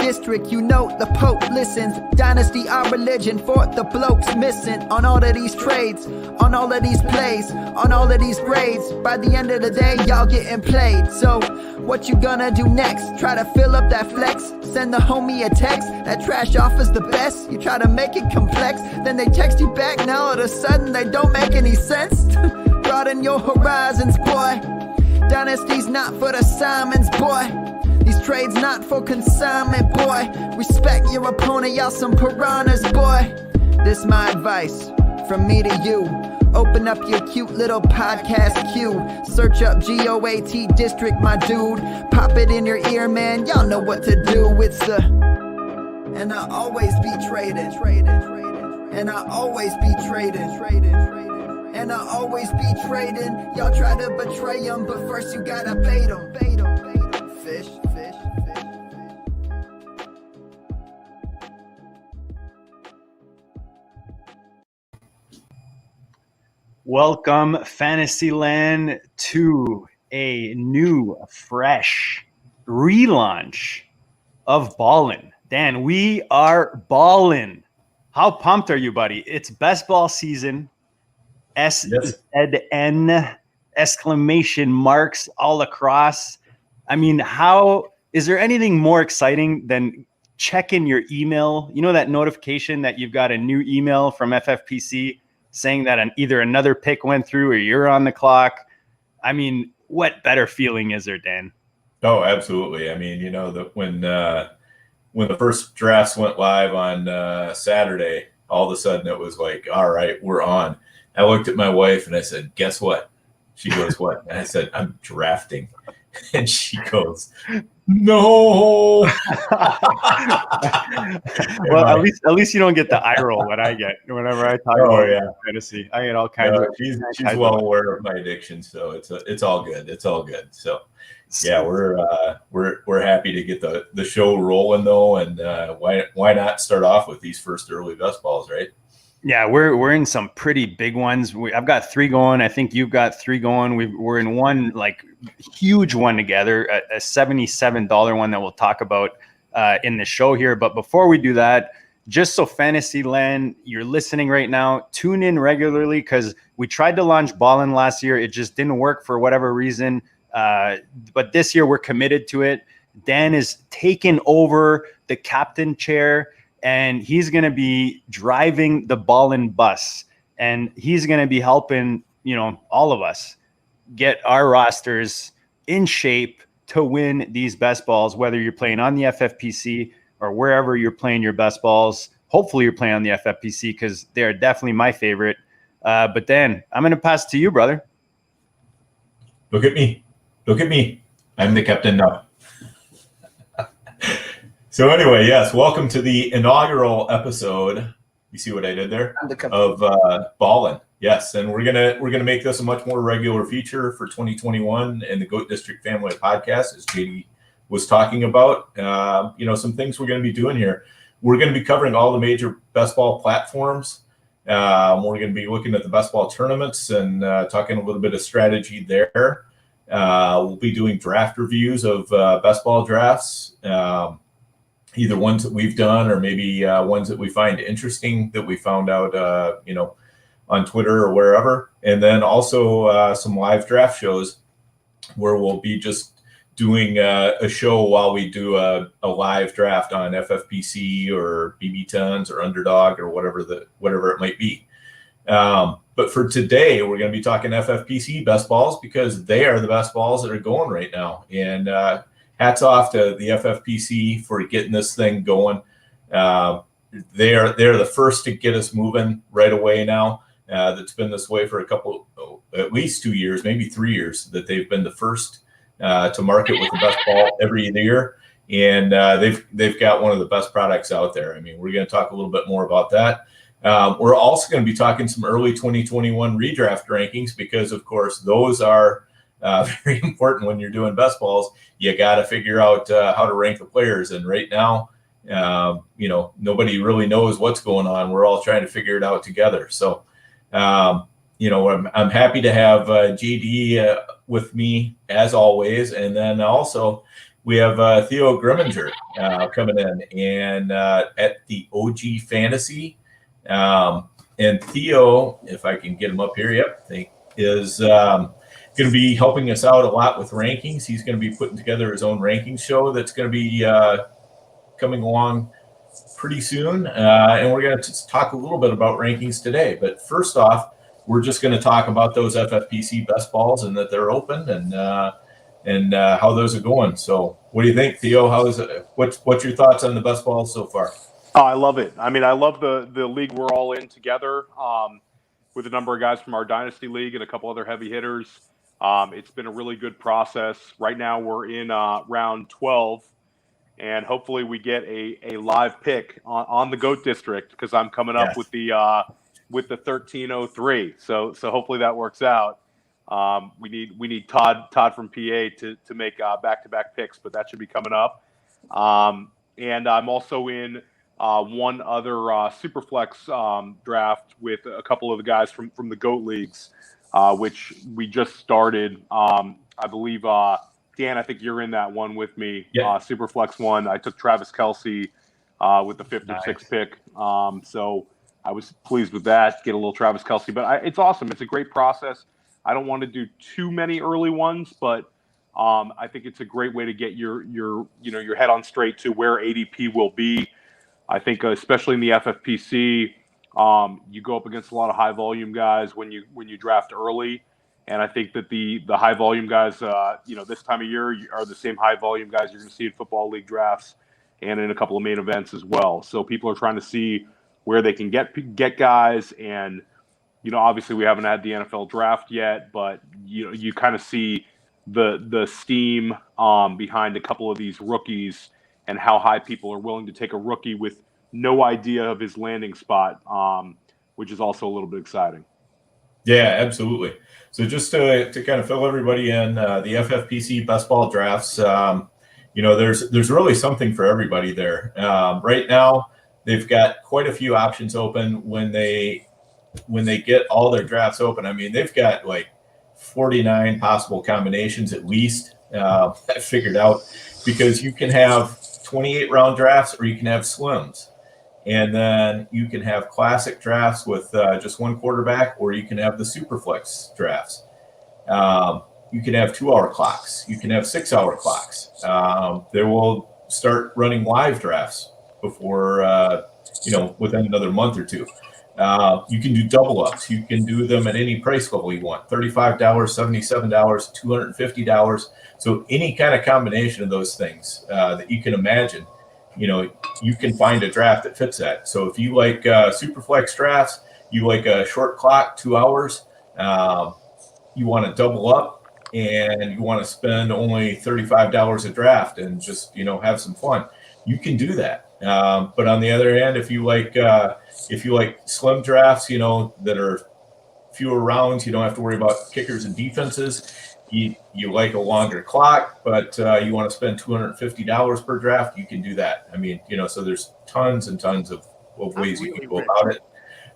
district, you know the Pope listens. Dynasty, our religion, for the blokes missing. On all of these trades, on all of these plays, on all of these grades. By the end of the day, y'all getting played. So, what you gonna do next? Try to fill up that flex? Send the homie a text? That trash offers the best? You try to make it complex, then they text you back, now all of a sudden they don't make any sense? Broaden your horizons, boy. Dynasty's not for the Simons, boy. These trades not for consignment, boy. Respect your opponent, y'all some piranhas, boy. This my advice, from me to you. Open up your cute little podcast queue. Search up GOAT District, my dude. Pop it in your ear, man, y'all know what to do. It's a... And I always be traded. And I always be traded. And I always be trading. Y'all try to betray them, but first you gotta bait them. Fish. Welcome, Fantasyland, to a new, fresh relaunch of BALLiN. Dan, we are BALLiN. How pumped are you, buddy? It's best ball season. SZN, exclamation marks all across. I mean, is there anything more exciting than checking your email? You know that notification that you've got a new email from FFPC saying that either another pick went through or you're on the clock? I mean, what better feeling is there, Dan? Oh, absolutely. I mean, you know, when the first drafts went live on Saturday, all of a sudden it was like, all right, we're on. I looked at my wife and I said, guess what? She goes, what? And I said, I'm drafting. And she goes, no. Well, at least you don't get the eye roll that I get whenever I talk about fantasy. I get all kinds of. She's well aware of my addiction, so it's all good. It's all good. So yeah, we're happy to get the show rolling though, and why not start off with these first early best balls, right? Yeah, we're in some pretty big ones. I've got 3 going. I think you've got 3 going. We're in one like huge one together, a $77 one that we'll talk about in the show here. But before we do that, just so Fantasyland, you're listening right now, tune in regularly because we tried to launch BALLiN last year. It just didn't work for whatever reason. But this year we're committed to it. Dan is taking over the captain chair, and he's going to be driving the BALLiN bus, and he's going to be helping, all of us get our rosters in shape to win these best balls, whether you're playing on the FFPC or wherever you're playing your best balls. Hopefully you're playing on the FFPC because they're definitely my favorite. But Dan, I'm going to pass to you, brother. Look at me. I'm the captain now. So anyway, yes, welcome to the inaugural episode. You see what I did there? Of BALLiN. Yes, and we're gonna make this a much more regular feature for 2021 and the GOAT District Family Podcast, as JD was talking about. Some things we're going to be doing here. We're going to be covering all the major best ball platforms. We're going to be looking at the best ball tournaments and talking a little bit of strategy there. We'll be doing draft reviews of best ball drafts. Either ones that we've done or maybe ones that we find interesting that we found out, on Twitter or wherever. And then also some live draft shows where we'll be just doing a show while we do a live draft on FFPC or BB Tons or Underdog or whatever it might be. But for today, we're going to be talking FFPC best balls because they are the best balls that are going right now. And hats off to the FFPC for getting this thing going. They're the first to get us moving right away now. That's been this way for at least 2 years, maybe 3 years, that they've been the first to market with the best ball every year. And they've got one of the best products out there. I mean, we're going to talk a little bit more about that. We're also going to be talking some early 2021 redraft rankings because, of course, those are very important when you're doing best balls. You got to figure out how to rank the players. And right now, nobody really knows what's going on. We're all trying to figure it out together. So, I'm happy to have JD with me as always. And then also we have Theo Grimminger coming in, and at the OG Fantasy. And Theo, if I can get him up here, yep, I think is going to be helping us out a lot with rankings. He's going to be putting together his own rankings show that's going to be coming along pretty soon. And we're going to talk a little bit about rankings today. But first off, we're just going to talk about those FFPC best balls and that they're open and how those are going. So what do you think, Theo? How is it? What's your thoughts on the best balls so far? Oh, I love it. I mean, I love the league we're all in together with a number of guys from our Dynasty League and a couple other heavy hitters. It's been a really good process. Right now we're in round 12, and hopefully we get a live pick on the GOAT District because I'm coming up with the 1303. So hopefully that works out. We need Todd from PA to make back-to-back picks, but that should be coming up. And I'm also in one other Superflex draft with a couple of the guys from the GOAT leagues, which we just started. I believe, Dan, I think you're in that one with me. Yeah. Superflex one. I took Travis Kelce with the 5th or 6th pick. So I was pleased with that, get a little Travis Kelce. But it's awesome. It's a great process. I don't want to do too many early ones, but I think it's a great way to get your head on straight to where ADP will be. I think especially in the FFPC, you go up against a lot of high volume guys when you draft early, and I think that the high volume guys, this time of year are the same high volume guys you're going to see in football league drafts and in a couple of main events as well. So people are trying to see where they can get guys, and obviously we haven't had the NFL draft yet, but you kind of see the steam behind a couple of these rookies and how high people are willing to take a rookie with no idea of his landing spot, which is also a little bit exciting. Yeah, absolutely. So just to kind of fill everybody in, the FFPC best ball drafts, there's really something for everybody there. Right now, they've got quite a few options open when they get all their drafts open. I mean, they've got like 49 possible combinations at least figured out, because you can have 28 round drafts or you can have slims, and then you can have classic drafts with just one quarterback, or you can have the superflex drafts. You can have 2-hour clocks, you can have 6-hour clocks. They will start running live drafts before within another month or two. You can do double ups. You can do them at any price level you want: $35, $77, $250. So any kind of combination of those things that you can imagine, you can find a draft that fits that. So if you like Superflex drafts, you like a short clock, 2 hours, you want to double up, and you want to spend only $35 a draft and just have some fun, you can do that. But on the other hand, if you like slim drafts, that are fewer rounds, you don't have to worry about kickers and defenses. You like a longer clock, but you want to spend $250 per draft, you can do that. I mean, so there's tons and tons of ways you can go about it.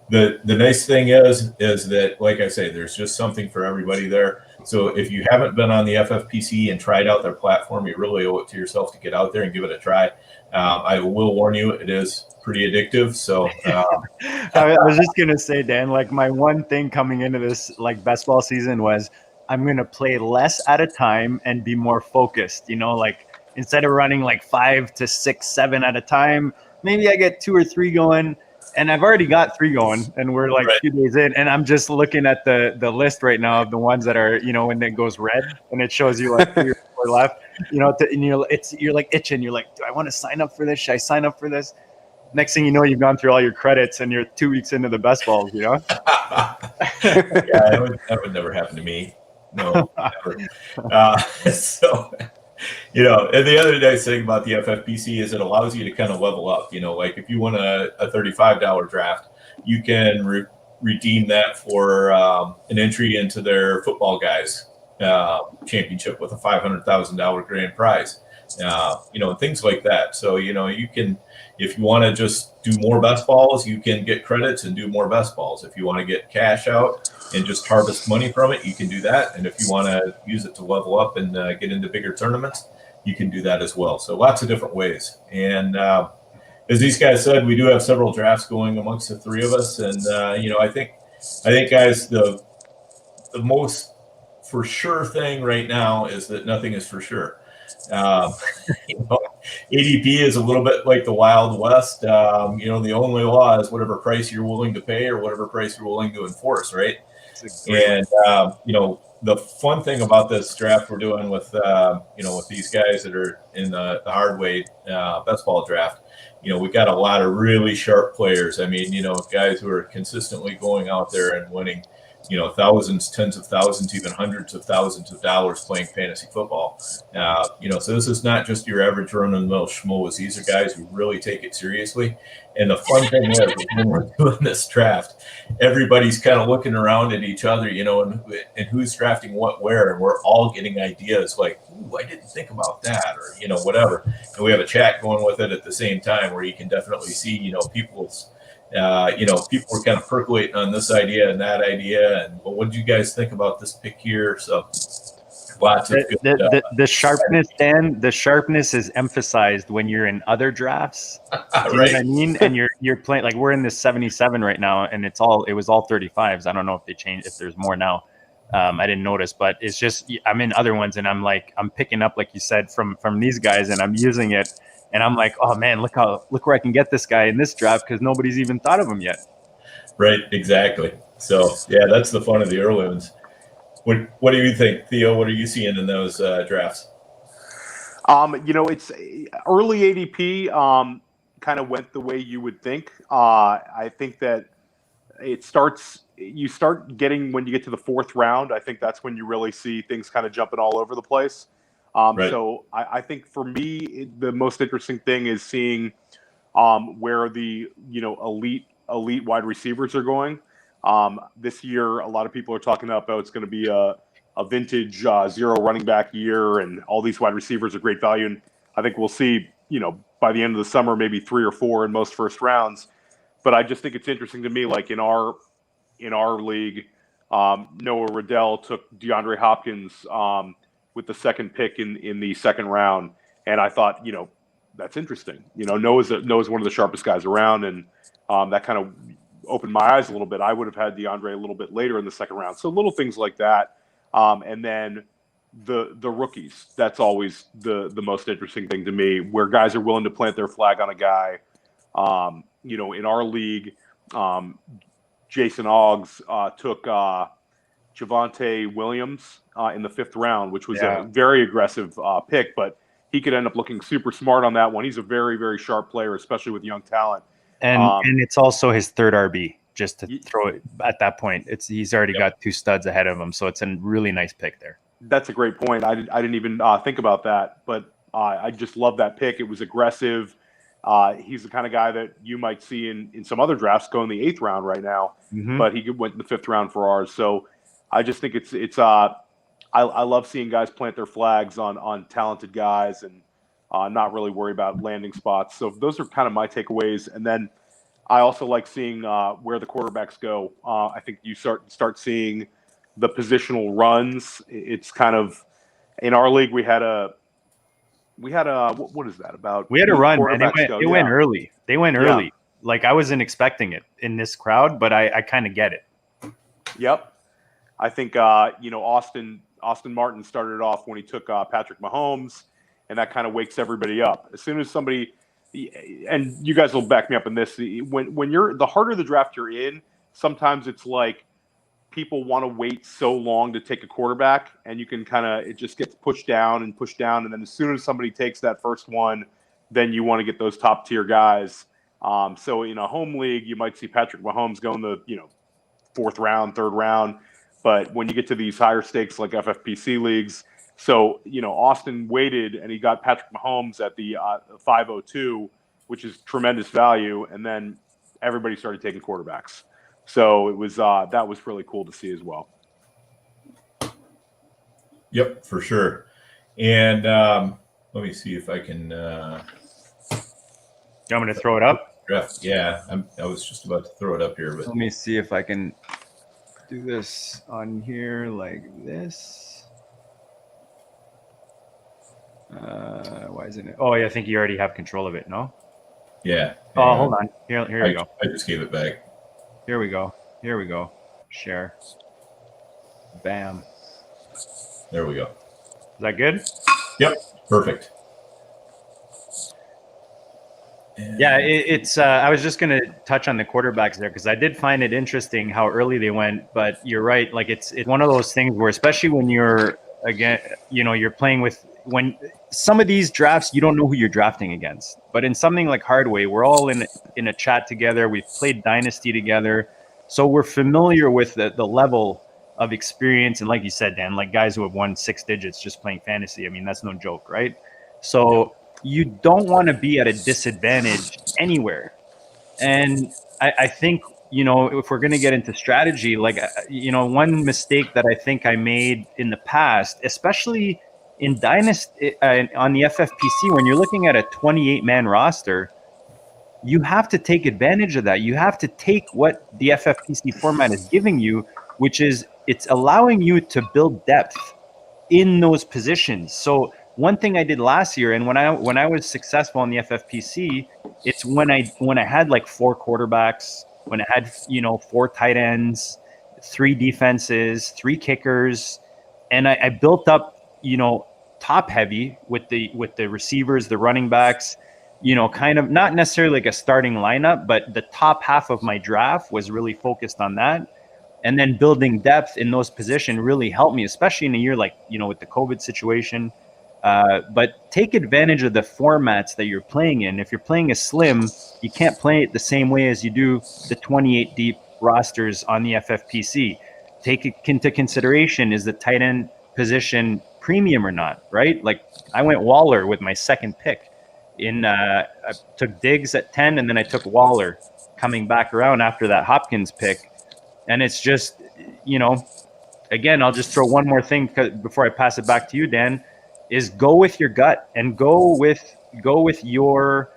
The nice thing is that, like I say, there's just something for everybody there. So if you haven't been on the FFPC and tried out their platform, you really owe it to yourself to get out there and give it a try. I will warn you, it is pretty addictive. So I was just going to say, Dan, like my one thing coming into this like best ball season was I'm going to play less at a time and be more focused, like instead of running like 5 to 6, 7 at a time, maybe I get 2 or 3 going. And I've already got 3 going, and we're like 2 days in, and I'm just looking at the list right now of the ones that are, when it goes red and it shows you like 3 or 4 left, and you're like itching. You're like, do I want to sign up for this? Should I sign up for this? Next thing you know, you've gone through all your credits and you're 2 weeks into the best balls, Yeah, that would never happen to me. No, never. And the other nice thing about the FFPC is it allows you to kind of level up. Like if you want a $35 draft, you can redeem that for an entry into their football guys championship with a $500,000 grand prize, and things like that. So, you can, if you want to just do more best balls, you can get credits and do more best balls. If you want to get cash out and just harvest money from it, you can do that. And if you want to use it to level up and get into bigger tournaments, you can do that as well. So lots of different ways. And as these guys said, we do have several drafts going amongst the three of us. And, I think guys, the most for sure thing right now is that nothing is for sure. ADP is a little bit like the Wild West. The only law is whatever price you're willing to pay or whatever price you're willing to enforce, right? And, the fun thing about this draft we're doing with, with these guys that are in the hard way best ball draft, we've got a lot of really sharp players. I mean, guys who are consistently going out there and winning, thousands, tens of thousands, even hundreds of thousands of dollars playing fantasy football. So this is not just your average run-of-the-mill schmoes. These are guys who really take it seriously. And the fun thing is when we're doing this draft, everybody's kind of looking around at each other, and who's drafting what where, and we're all getting ideas like, ooh, I didn't think about that, or, whatever. And we have a chat going with it at the same time where you can definitely see, people's people were kind of percolating on this idea and that idea. And what did you guys think about this pick here? So lots of good, the sharpness, Dan, the sharpness is emphasized when you're in other drafts. Do you know what I mean? And you're playing, like we're in this 77 right now, and it was all 35s. I don't know if they changed, if there's more now. I didn't notice, but it's just, I'm in other ones and I'm picking up, like you said, from these guys, and I'm using it. And I'm like, oh man, look where I can get this guy in this draft because nobody's even thought of him yet. Right, exactly. So yeah, that's the fun of the early ones. What do you think, Theo? What are you seeing in those drafts? It's early ADP kind of went the way you would think. I think that you start getting, when you get to the fourth round, I think that's when you really see things kind of jumping all over the place. Right. So I think for me, the most interesting thing is seeing where the elite wide receivers are going. This year, a lot of people are talking about it's going to be a vintage zero running back year, and all these wide receivers are great value. And I think we'll see, by the end of the summer, maybe 3 or 4 in most first rounds. But I just think it's interesting to me, like in our league, Noah Riddell took DeAndre Hopkins with the second pick in the second round. And I thought, that's interesting. Noah's one of the sharpest guys around, and that kind of opened my eyes a little bit. I would have had DeAndre a little bit later in the second round. So little things like that. And then the rookies, that's always the most interesting thing to me, where guys are willing to plant their flag on a guy. In our league, Jason Oggs took Javonte Williams in the 5th round, which was a very aggressive pick, but he could end up looking super smart on that one. He's a very, very sharp player, especially with young talent. And it's also his 3rd RB, just to throw it at that point. He's already got 2 studs ahead of him, so it's a really nice pick there. That's a great point. I didn't even think about that, but I just love that pick. It was aggressive. He's the kind of guy that you might see in some other drafts go in the 8th round right now, but he went in the 5th round for ours. So I just think it's I love seeing guys plant their flags on talented guys and not really worry about landing spots. So those are kind of my takeaways. And then I also like seeing where the quarterbacks go. I think you start seeing the positional runs. It's kind of, in our league, we had a what is that about? We had a run, and it went early. They went early. Like, I wasn't expecting it in this crowd, but I kind of get it. Yep. I think, Austin Martin started off when he took Patrick Mahomes, and that kind of wakes everybody up. As soon as somebody, and you guys will back me up in this, when you're, the harder the draft you're in, sometimes it's like people want to wait so long to take a quarterback, and you can it just gets pushed down, and then as soon as somebody takes that first one, then you want to get those top tier guys. So in a home league, you might see Patrick Mahomes go in the 4th round, 3rd round, but when you get to these higher stakes like FFPC leagues, so Austin waited and he got Patrick Mahomes at the 502, which is tremendous value, and then everybody started taking quarterbacks. So it was that was really cool to see as well. Yep, for sure. And let me see if I can. You want me to throw it up? Yeah, I was just about to throw it up here, but let me see if I can do this on here like this. Why isn't it? Oh, yeah, I think you already have control of it, no? Yeah. Oh, hold on. Here we go. I just gave it back. Here we go. Share. Bam. There we go. Is that good? Yep. Perfect. Yeah, it's. I was just going to touch on the quarterbacks there because I did find it interesting how early they went. But you're right. Like it's one of those things where, especially when you're you're playing with when some of these drafts, you don't know who you're drafting against. But in something like Hardway, we're all in a chat together. We've played Dynasty together, so we're familiar with the level of experience. And like you said, Dan, like guys who have won 6 digits just playing fantasy. I mean, that's no joke, right? So. You don't want to be at a disadvantage anywhere. And I think, if we're going to get into strategy, like, one mistake that I think I made in the past, especially in Dynasty on the FFPC, when you're looking at a 28-man roster, you have to take advantage of that. You have to take what the FFPC format is giving you, which is it's allowing you to build depth in those positions. So one thing I did last year, and when I was successful in the FFPC, it's when I had like 4 quarterbacks, when I had 4 tight ends, 3 defenses, 3 kickers, and I built up top heavy with the receivers, the running backs, kind of not necessarily like a starting lineup, but the top half of my draft was really focused on that. And then building depth in those positions really helped me, especially in a year like with the COVID situation. But take advantage of the formats that you're playing in. If you're playing a slim, you can't play it the same way as you do the 28 deep rosters on the FFPC. Take it into consideration, is the tight end position premium or not, right? Like I went Waller with my second pick. I took Diggs at 10, and then I took Waller coming back around after that Hopkins pick. And it's just, again, I'll just throw one more thing before I pass it back to you, Dan. Is go with your gut and go with your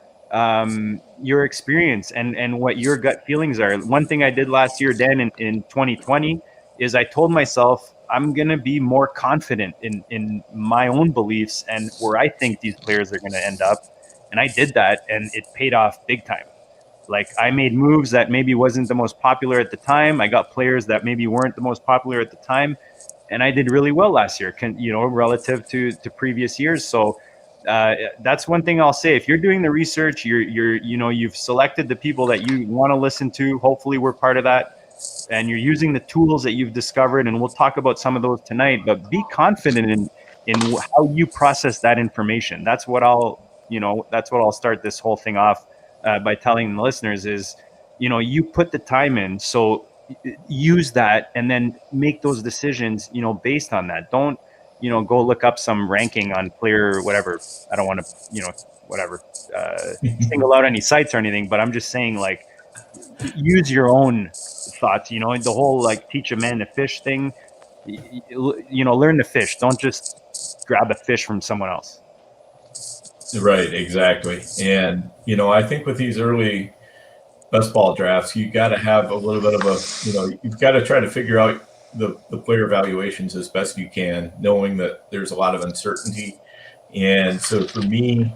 experience and what your gut feelings are. One thing I did last year, Dan, in 2020, is I told myself I'm gonna be more confident in my own beliefs and where I think these players are gonna end up, and I did that, and it paid off big time. Like I made moves that maybe wasn't the most popular at the time. I got players that maybe weren't the most popular at the time. And I did really well last year, relative to previous years. So that's one thing I'll say. If you're doing the research, you've selected the people that you want to listen to. Hopefully, we're part of that, and you're using the tools that you've discovered. And we'll talk about some of those tonight. But be confident in how you process that information. That's what I'll start this whole thing off by telling the listeners is, you put the time in. So use that and then make those decisions, based on that. Don't, go look up some ranking on player, whatever. I don't want to, single out any sites or anything, but I'm just saying, like, use your own thoughts, the whole, like, teach a man to fish thing, learn to fish. Don't just grab a fish from someone else. Right. Exactly. And, I think with these early best ball drafts, you got to have a little bit of you've got to try to figure out the player evaluations as best you can, knowing that there's a lot of uncertainty. And so for me,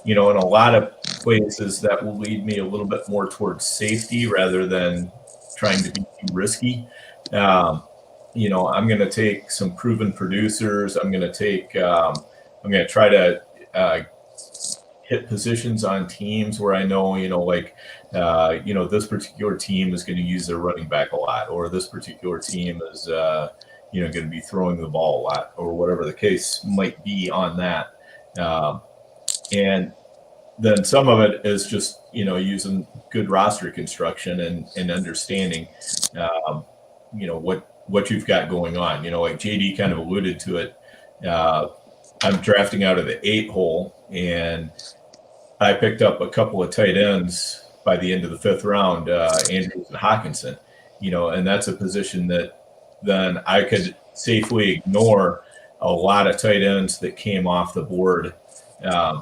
in a lot of places that will lead me a little bit more towards safety rather than trying to be too risky. I'm going to take some proven producers. I'm going to try to hit positions on teams where I know, this particular team is going to use their running back a lot, or this particular team is, going to be throwing the ball a lot, or whatever the case might be on that. And then some of it is just, using good roster construction and understanding, what you've got going on. Like JD kind of alluded to it. I'm drafting out of the 8 hole, and I picked up a couple of tight ends by the end of the 5th round, Andrews and Hawkinson, and that's a position that then I could safely ignore a lot of tight ends that came off the board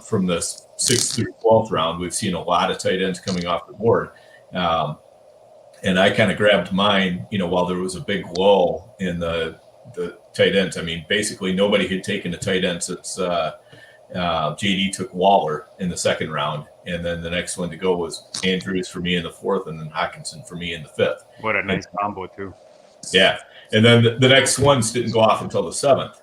from the 6th through 12th round. We've seen a lot of tight ends coming off the board. And I kind of grabbed mine, while there was a big lull in the tight ends. I mean, basically nobody had taken a tight end since JD took Waller in the second round, and then the next one to go was Andrews for me in the fourth, and then Hawkinson for me in the fifth. What a nice combo too. Yeah, and then the next ones didn't go off until the seventh,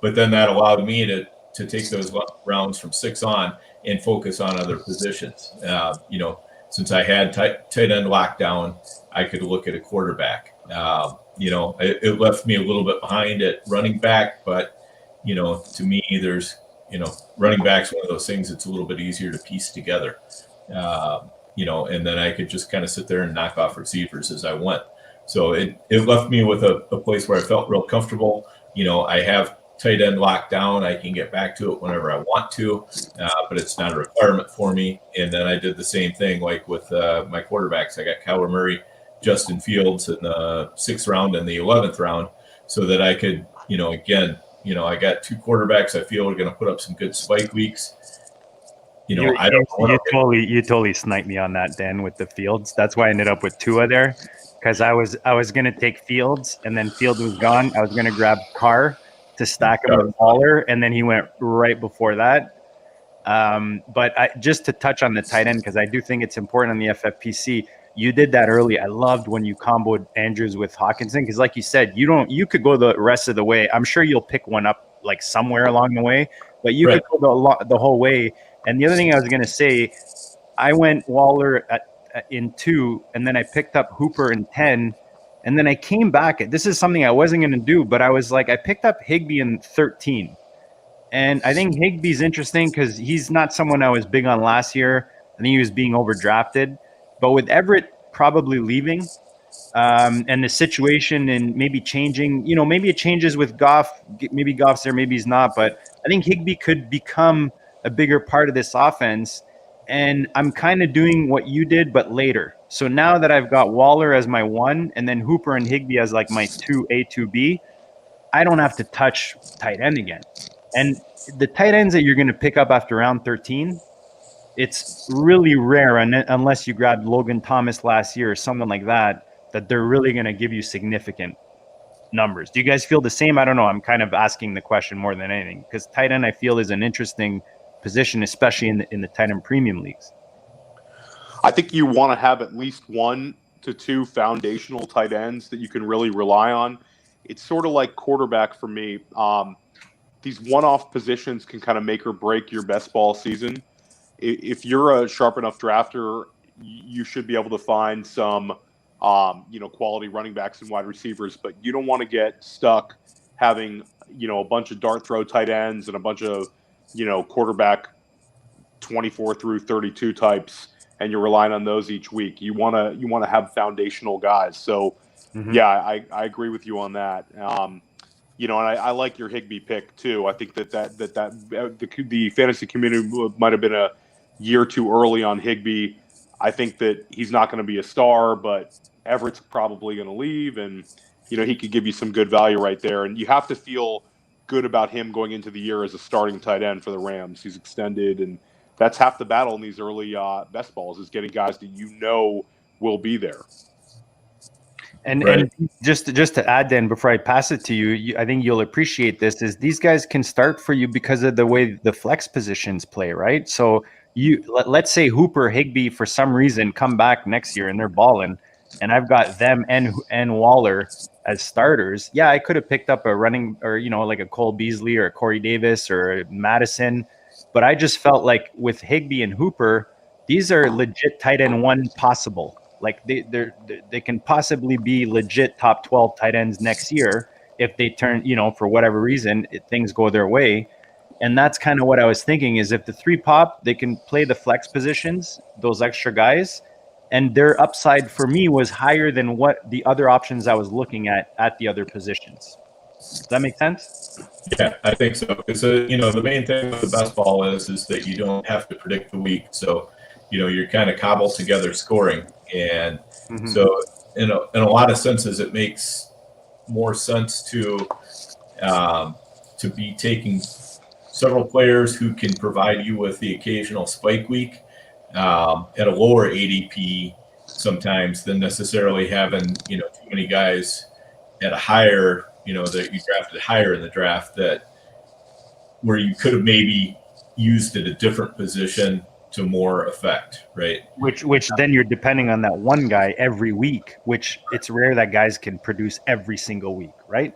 but then that allowed me to take those rounds from 6 on and focus on other positions. Since I had tight end lockdown, I could look at a quarterback. It left me a little bit behind at running back, but to me, there's running back's one of those things that's a little bit easier to piece together. And then I could just kind of sit there and knock off receivers as I went. So it left me with a place where I felt real comfortable. I have tight end locked down. I can get back to it whenever I want to, but it's not a requirement for me. And then I did the same thing like with my quarterbacks. I got Kyler Murray, Justin Fields in the 6th round and the 11th round, so that I could, again, I got 2 quarterbacks I feel are going to put up some good spike weeks. I don't know. You totally sniped me on that, Dan, with the Fields. That's why I ended up with Tua there, because I was going to take Fields, and then Fields was gone. I was going to grab Carr to stack him with Waller, and then he went right before that. But just to touch on the tight end, because I do think it's important on the FFPC. You did that early. I loved when you comboed Andrews with Hawkinson, because like you said, you could go the rest of the way. I'm sure you'll pick one up like somewhere along the way, but you could go the whole way. And the other thing I was going to say, I went Waller in 2, and then I picked up Hooper in 10, and then I came back. This is something I wasn't going to do, but I was like, I picked up Higbee in 13. And I think Higbee's interesting because he's not someone I was big on last year. I think he was being overdrafted. But with Everett probably leaving and the situation and maybe changing, maybe it changes with Goff. Maybe Goff's there, maybe he's not. But I think Higbee could become a bigger part of this offense. And I'm kind of doing what you did, but later. So now that I've got Waller as my 1 and then Hooper and Higbee as like my 2A, 2B, I don't have to touch tight end again. And the tight ends that you're going to pick up after round 13, it's really rare, unless you grabbed Logan Thomas last year or someone like that they're really going to give you significant numbers. Do you guys feel the same? I don't know. I'm kind of asking the question more than anything, because tight end I feel is an interesting position, especially in the tight end premium leagues. I think you want to have at least 1 to 2 foundational tight ends that you can really rely on. It's sort of like quarterback for me. These one-off positions can kind of make or break your best ball season. If you're a sharp enough drafter, you should be able to find some, quality running backs and wide receivers. But you don't want to get stuck having, a bunch of dart throw tight ends and a bunch of, quarterback 24 through 32 types, and you're relying on those each week. You want to have foundational guys. So, yeah, I agree with you on that. And I like your Higbee pick too. I think that the fantasy community might have been a year too early on Higbee. I think that he's not going to be a star, but Everett's probably going to leave, and he could give you some good value right there. And you have to feel good about him going into the year as a starting tight end for the Rams. He's extended, and that's half the battle in these early best balls, is getting guys that will be there. And just to add, then, before I pass it to you, I think you'll appreciate this, is these guys can start for you because of the way the flex positions play, right? So let's say Hooper, Higbee, for some reason, come back next year and they're balling, and I've got them and Waller as starters. Yeah, I could have picked up a running, or like a Cole Beasley or a Corey Davis or a Madison, but I just felt like with Higbee and Hooper, these are legit tight end 1 possible. Like they can possibly be legit top 12 tight ends next year if they turn, for whatever reason, things go their way. And that's kind of what I was thinking, is if the 3 pop, they can play the flex positions, those extra guys, and their upside for me was higher than what the other options I was looking at the other positions. Does that make sense? Yeah, I think so. Because the main thing with the best ball is that you don't have to predict the week. So, you're kind of cobbled together scoring. And so in a lot of senses, it makes more sense to be taking several players who can provide you with the occasional spike week at a lower ADP sometimes than necessarily having, too many guys at a higher, that you drafted higher in the draft where you could have maybe used at a different position to more effect, right? Which then you're depending on that one guy every week, which it's rare that guys can produce every single week, right?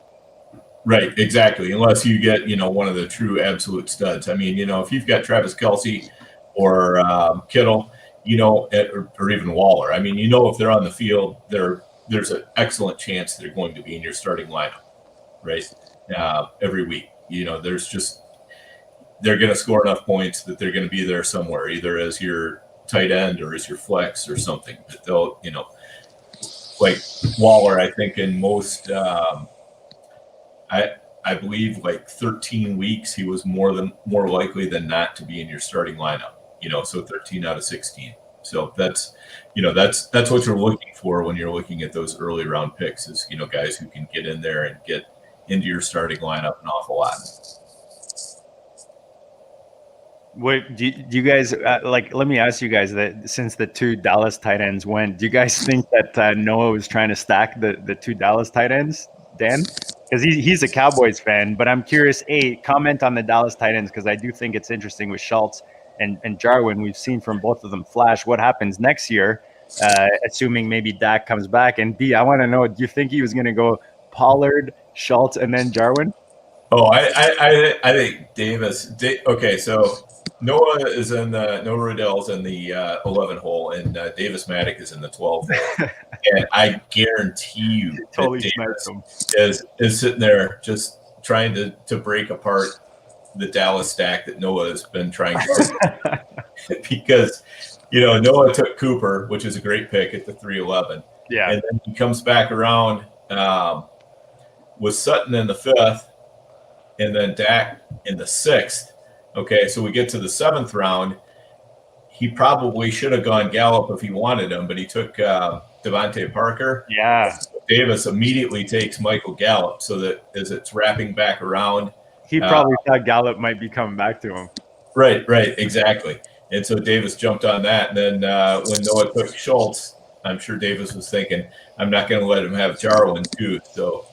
Right, exactly. Unless you get, one of the true absolute studs. I mean, if you've got Travis Kelce or Kittle, or even Waller, I mean, if they're on the field, there's an excellent chance they're going to be in your starting lineup, right? Every week, they're going to score enough points that they're going to be there somewhere, either as your tight end or as your flex or something. But they'll, like Waller, I think in most, I believe like 13 weeks, he was more likely than not to be in your starting lineup, so 13 out of 16. So that's what you're looking for when you're looking at those early round picks is, guys who can get in there and get into your starting lineup an awful lot. What do you guys let me ask you guys that since the two Dallas tight ends went, do you guys think that Noah was trying to stack the two Dallas tight ends, Dan? Because he's a Cowboys fan, but I'm curious, comment on the Dallas tight ends, because I do think it's interesting with Schultz and Jarwin. We've seen from both of them flash. What happens next year, assuming maybe Dak comes back? And B, I want to know, do you think he was going to go Pollard, Schultz, and then Jarwin? Oh, I think Davis. Okay, so Noah Riddell's in the 11 hole, and Davis Maddock is in the 12 hole. And I guarantee you totally Davis is sitting there just trying to break apart the Dallas stack that Noah has been trying to because, Noah took Cooper, which is a great pick at the 311. Yeah. And then he comes back around with Sutton in the 5th and then Dak in the 6th. Okay, so we get to the 7th round. He probably should have gone Gallup if he wanted him, but he took Devontae Parker. Yeah. Davis immediately takes Michael Gallup, so that as it's wrapping back around, he probably thought Gallup might be coming back to him. Right, exactly. And so Davis jumped on that. And then when Noah took Schultz, I'm sure Davis was thinking, I'm not going to let him have Jarwin too. So,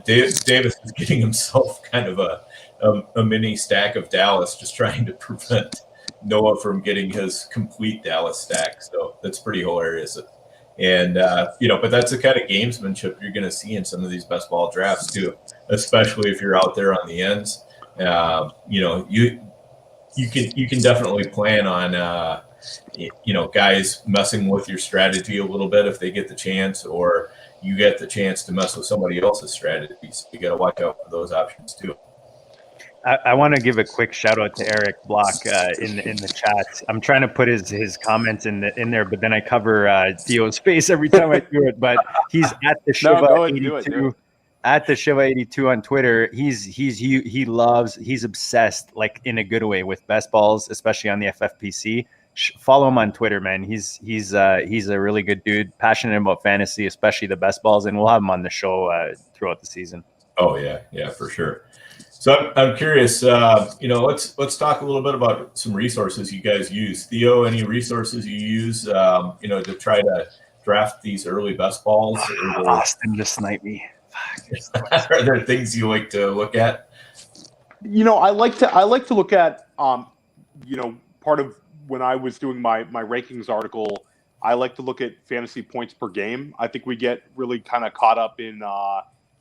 Davis is getting himself kind of a mini stack of Dallas, just trying to prevent Noah from getting his complete Dallas stack. So that's pretty hilarious. And, but that's the kind of gamesmanship you're going to see in some of these best ball drafts too, especially if you're out there on the ends. You can definitely plan on, guys messing with your strategy a little bit if they get the chance, or you get the chance to mess with somebody else's strategies. You got to watch out for those options too. I want to give a quick shout out to Eric Block in the chat. I'm trying to put his comments in there, but then I cover Theo's face every time I do it. But he's at the Shiva 82 at the Shiva 82 on Twitter. He's obsessed, like in a good way, with best balls, especially on the FFPC. Follow him on Twitter, man. He's a really good dude, passionate about fantasy, especially the best balls, and we'll have him on the show throughout the season. Oh yeah, for sure. So I'm curious, let's talk a little bit about some resources you guys use. Theo, any resources you use, to try to draft these early best balls? Austin just sniped me. Are there things you like to look at? I like to look at, part of when I was doing my rankings article, I like to look at fantasy points per game. I think we get really kind of caught up in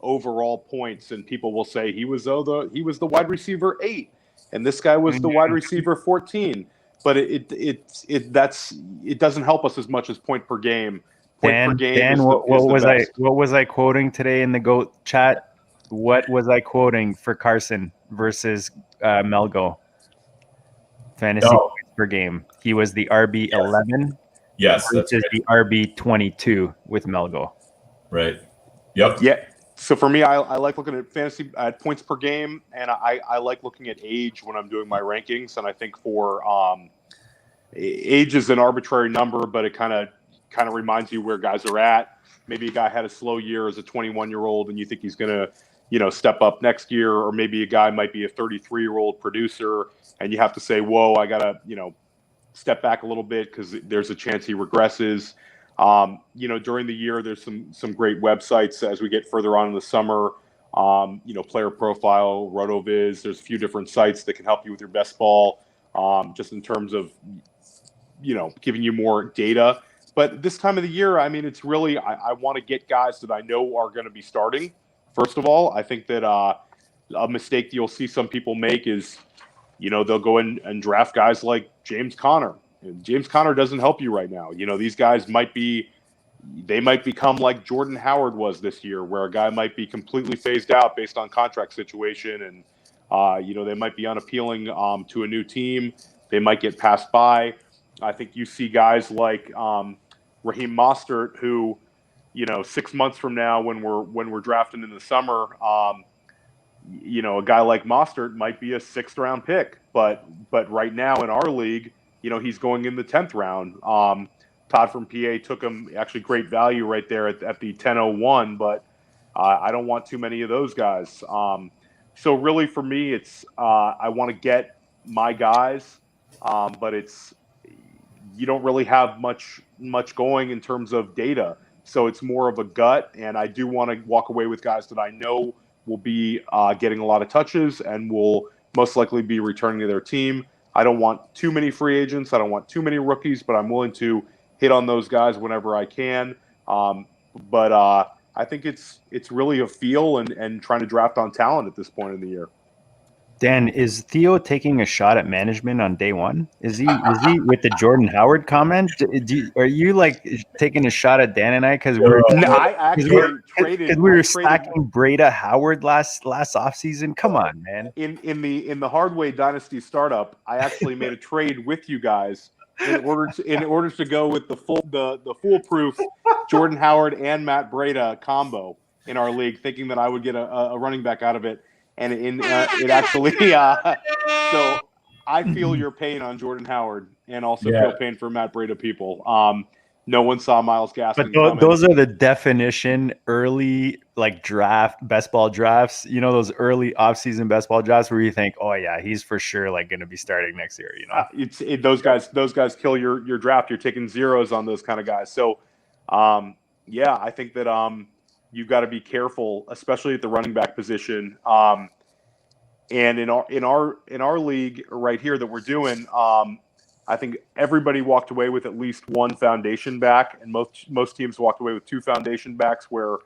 overall points, and people will say he was the wide receiver 8, and this guy was the wide receiver 14. But it doesn't help us as much as point per game. Dan, what was I quoting today in the GOAT chat? What was I quoting for Carson versus Melgo? Fantasy points per game. He was the RB 11. Yes, that's right. The RB 22 with Melgo. Right. Yep. Yeah. So for me, I like looking at fantasy at points per game, and I like looking at age when I'm doing my rankings. And I think for age is an arbitrary number, but it kind of reminds you where guys are at. Maybe a guy had a slow year as a 21-year-old, and you think he's going to step up next year, or maybe a guy might be a 33-year-old producer, and you have to say, whoa, I got to step back a little bit because there's a chance he regresses. During the year, there's some great websites as we get further on in the summer Player Profile, RotoViz. There's a few different sites that can help you with your best ball, just in terms of, giving you more data. But this time of the year, I mean, it's really, I want to get guys that I know are going to be starting. First of all, I think that a mistake that you'll see some people make is, they'll go in and draft guys like James Conner. James Conner doesn't help you right now. These guys might become like Jordan Howard was this year, where a guy might be completely phased out based on contract situation. And, they might be unappealing to a new team. They might get passed by. I think you see guys like Raheem Mostert, who, 6 months from now, when we're drafting in the summer, a guy like Mostert might be a 6th round pick, but right now in our league, he's going in the 10th round. Todd from PA took him, actually great value right there at the 10:01, but I don't want too many of those guys. So really for me, it's I want to get my guys, but you don't really have much going in terms of data. So it's more of a gut, and I do want to walk away with guys that I know will be getting a lot of touches and will most likely be returning to their team. I don't want too many free agents. I don't want too many rookies, but I'm willing to hit on those guys whenever I can. But I think it's really a feel and trying to draft on talent at this point in the year. Dan, is Theo taking a shot at management on day one? Is he with the Jordan Howard comment? Are you like taking a shot at Dan and I because we were stacking Breda Howard last offseason? Come on, man. In the Hardway Dynasty startup, I actually made a trade with you guys in order to go with the foolproof Jordan Howard and Matt Breda combo in our league, thinking that I would get a running back out of it. And it actually, so I feel your pain on Jordan Howard, and also feel pain for Matt Breda people. No one saw Myles Gaskin. But those are the definition early draft best ball drafts. Those early offseason best ball drafts where you think, oh yeah, he's for sure going to be starting next year. Those guys kill your draft. You're taking zeros on those kind of guys. So, I think that you've got to be careful, especially at the running back position. And in our league right here that we're doing, I think everybody walked away with at least one foundation back, and most teams walked away with 2 foundation backs where,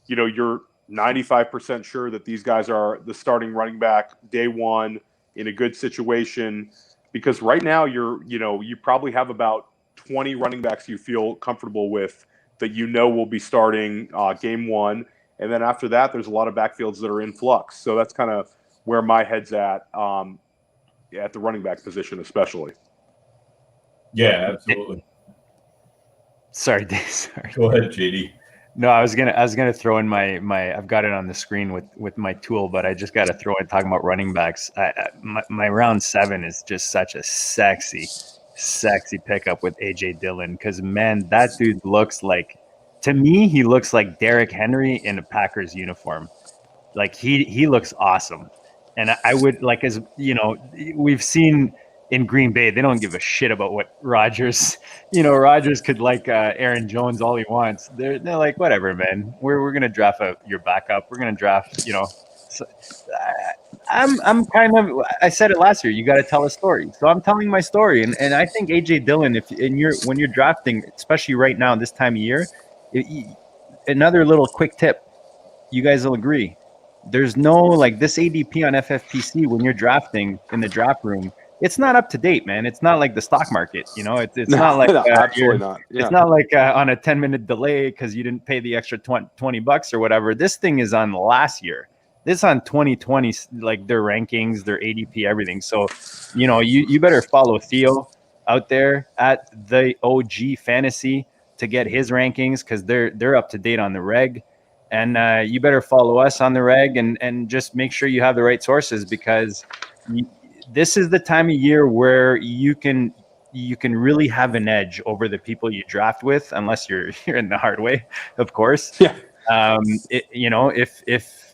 you're 95% sure that these guys are the starting running back day one in a good situation. Because right now you probably have about 20 running backs you feel comfortable with that will be starting game one. And then after that, there's a lot of backfields that are in flux. So that's kind of where my head's at the running back position especially. Yeah, absolutely. Sorry, Dave. Sorry. Go ahead, JD. No, I was gonna throw in my I've got it on the screen with my tool, but I just got to throw in talking about running backs. My round 7 is just such a sexy pickup with AJ Dillon, because man, that dude looks like, to me, he looks like Derrick Henry in a Packers uniform. Like he looks awesome, and I would as we've seen in Green Bay, they don't give a shit about what Rodgers. Rodgers could Aaron Jones all he wants. They're like, whatever, man. We're gonna draft your backup. We're gonna draft. So, I'm kind of. I said it last year. You got to tell a story. So I'm telling my story, and I think AJ Dillon, when you're drafting, especially right now this time of year, another little quick tip. You guys will agree. There's no this ADP on FFPC when you're drafting in the draft room. It's not up to date, man. It's not like the stock market, It's not like absolutely not. Yeah. It's not like on a 10-minute delay because you didn't pay the extra $20 or whatever. This thing is on last year. This is on 2020, their rankings, their ADP, everything. So, you better follow Theo out there at the OG Fantasy to get his rankings, because they're up to date on the reg. And you better follow us on the reg and just make sure you have the right sources, because this is the time of year where you can really have an edge over the people you draft with, unless you're in the hard way, of course. Yeah.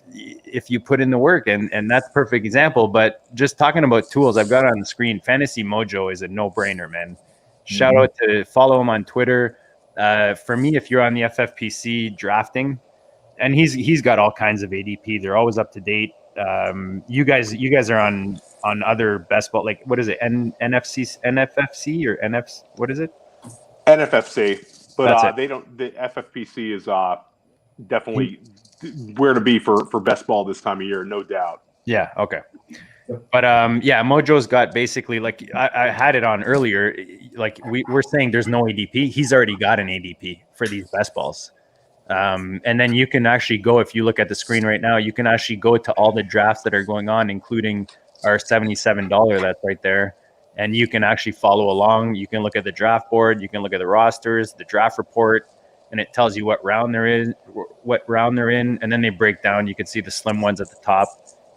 If you put in the work, and that's a perfect example. But just talking about tools, I've got it on the screen. Fantasy Mojo is a no-brainer, man. Shout out to follow him on Twitter. For me, if you're on the FFPC drafting, and he's got all kinds of ADP. They're always up to date. You guys are on other best ball, like what is it, NFFC or NF, what is it? NFFC, but That's it. they don't. The FFPC is definitely where to be for best ball this time of year, no doubt. Yeah. Okay. But yeah, Mojo's got basically, like I had it on earlier. Like we're saying, there's no ADP. He's already got an ADP for these best balls. And then you can actually go, if you look at the screen right now, you can actually go to all the drafts that are going on, including our $77 that's right there. And you can actually follow along. You can look at the draft board. You can look at the rosters, the draft report, and it tells you what round they're in. And then they break down. You can see the slim ones at the top,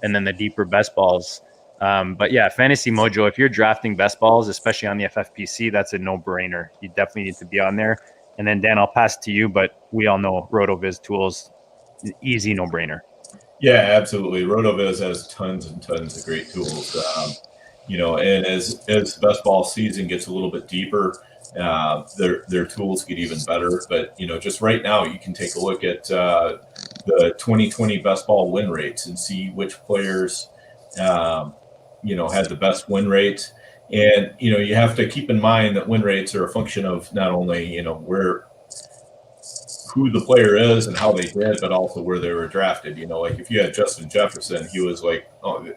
and then the deeper best balls. But yeah, Fantasy Mojo, if you're drafting best balls, especially on the FFPC, that's a no-brainer. You definitely need to be on there. And then Dan, I'll pass to you, but we all know RotoViz tools, easy no-brainer. Yeah, absolutely. RotoViz has tons and tons of great tools. And as best ball season gets a little bit deeper, their tools get even better. But just right now, you can take a look at the 2020 best ball win rates and see which players had the best win rates. And you have to keep in mind that win rates are a function of not only who the player is and how they did, but also where they were drafted. Like if you had Justin Jefferson, he was like a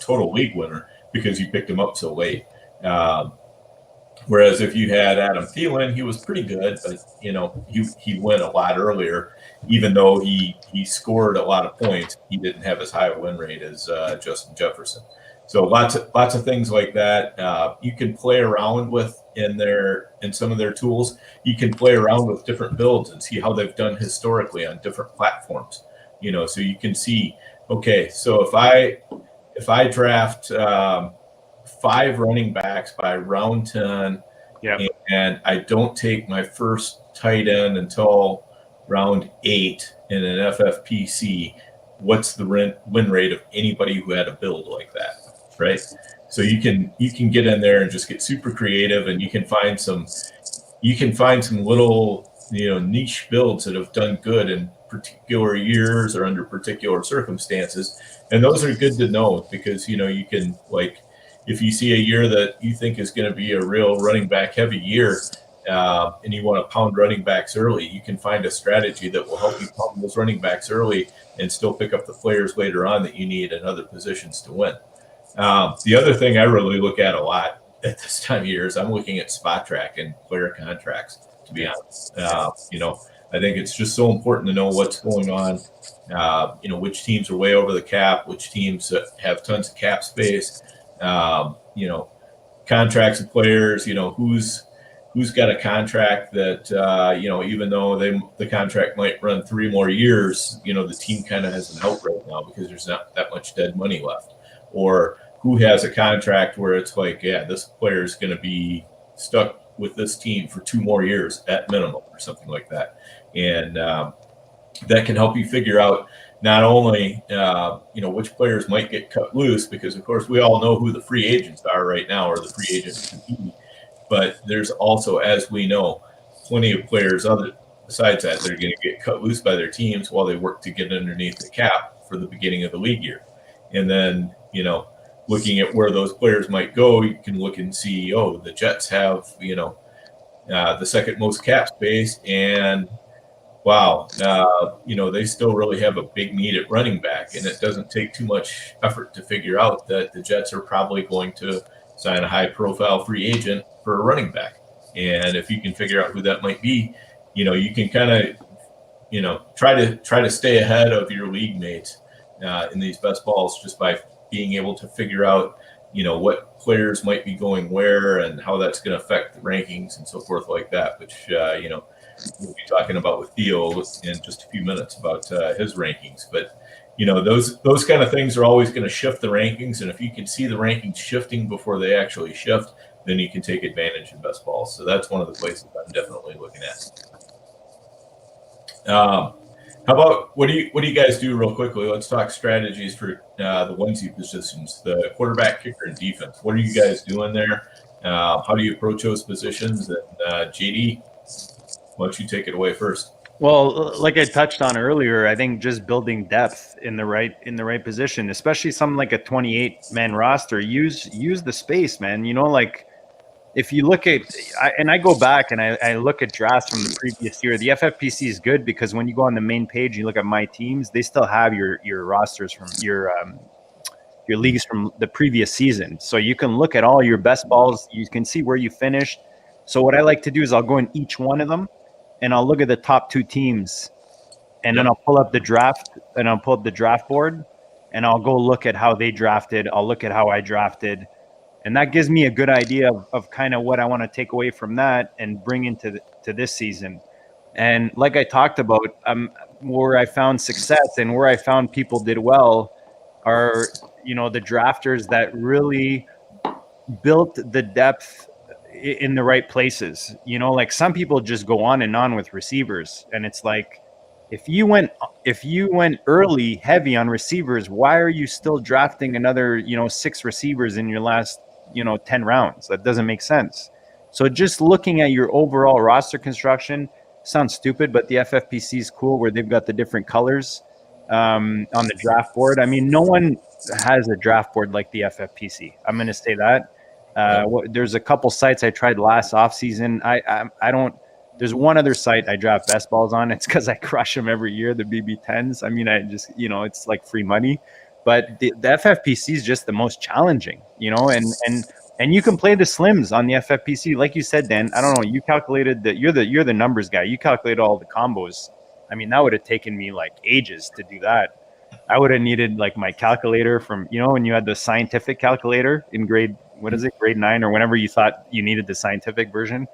total league winner because you picked him up so late. Whereas if you had Adam Thielen, he was pretty good, but he went a lot earlier. Even though he scored a lot of points, he didn't have as high a win rate as Justin Jefferson. So lots of things like that you can play around with in some of their tools. You can play around with different builds and see how they've done historically on different platforms. So you can see, okay, so if I draft 5 running backs by round 10, yep, and I don't take my first tight end until round 8 in an FFPC, what's the win rate of anybody who had a build like that, right? So you can get in there and just get super creative, and you can find some little niche builds that have done good in particular years or under particular circumstances, and those are good to know because you can, like, if you see a year that you think is going to be a real running back heavy year, and you want to pound running backs early, you can find a strategy that will help you pound those running backs early and still pick up the players later on that you need in other positions to win. The other thing I really look at a lot at this time of year is I'm looking at spot track and player contracts, to be honest. I think it's just so important to know what's going on, which teams are way over the cap, which teams have tons of cap space, contracts of players, who's got a contract that, even though the contract might run 3 more years, the team kind of has an out right now because there's not that much dead money left. Or who has a contract where it's like, yeah, this player is going to be stuck with this team for 2 more years at minimum or something like that. And that can help you figure out not only, which players might get cut loose, because, of course, we all know who the free agents are right now or the free agents can be. But there's also, as we know, plenty of players besides that are going to get cut loose by their teams while they work to get underneath the cap for the beginning of the league year. And then, looking at where those players might go, you can look and see, the Jets have, the second most cap space. And, wow, they still really have a big need at running back. And it doesn't take too much effort to figure out that the Jets are probably going to sign a high-profile free agent for a running back. And if you can figure out who that might be, you can kind of, try to stay ahead of your league mates in these best balls just by being able to figure out, what players might be going where and how that's going to affect the rankings and so forth like that, which, we'll be talking about with Theo in just a few minutes about his rankings. But, those kind of things are always going to shift the rankings. And if you can see the rankings shifting before they actually shift, then you can take advantage of best balls. So that's one of the places I'm definitely looking at. How about what do you guys do real quickly? Let's talk strategies for the onesie positions, the quarterback, kicker, and defense. What are you guys doing there? How do you approach those positions? And JD, why don't you take it away first? Well, like I touched on earlier, I think just building depth in the right position, especially something like a 28-man roster, use the space, man. You know, like if you look at, I go back and I look at drafts from the previous year. The FFPC is good because when you go on the main page, you look at my teams, they still have your rosters from your leagues from the previous season. So you can look at all your best balls. You can see where you finished. So what I like to do is I'll go in each one of them and I'll look at the top 2 teams, and then I'll pull up the draft board and I'll go look at how they drafted. I'll look at how I drafted. And that gives me a good idea of kind of what I want to take away from that and bring into to this season. And like I talked about, where I found success and where I found people did well are, the drafters that really built the depth in the right places. Like some people just go on and on with receivers, and it's like, if you went early heavy on receivers, why are you still drafting another 6 receivers in your last 10 rounds? That doesn't make sense. So just looking at your overall roster construction sounds stupid, but the FFPC is cool where they've got the different colors on the draft board. I mean, no one has a draft board like the FFPC. I'm going to say that. There's a couple sites I tried last offseason. I don't. There's one other site I draft best balls on. It's because I crush them every year, the BB 10s. I mean, I just, it's like free money. But the FFPC is just the most challenging, and you can play the slims on the FFPC. Like you said, Dan, I don't know, you calculated that you're the numbers guy. You calculated all the combos. I mean, that would have taken me like ages to do that. I would have needed like my calculator from, when you had the scientific calculator in grade 9 or whenever you thought you needed the scientific version.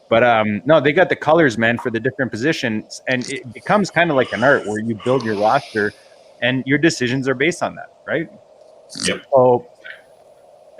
But no, they got the colors, man, for the different positions. And it becomes kind of like an art where you build your roster and your decisions are based on that, right? Yep. So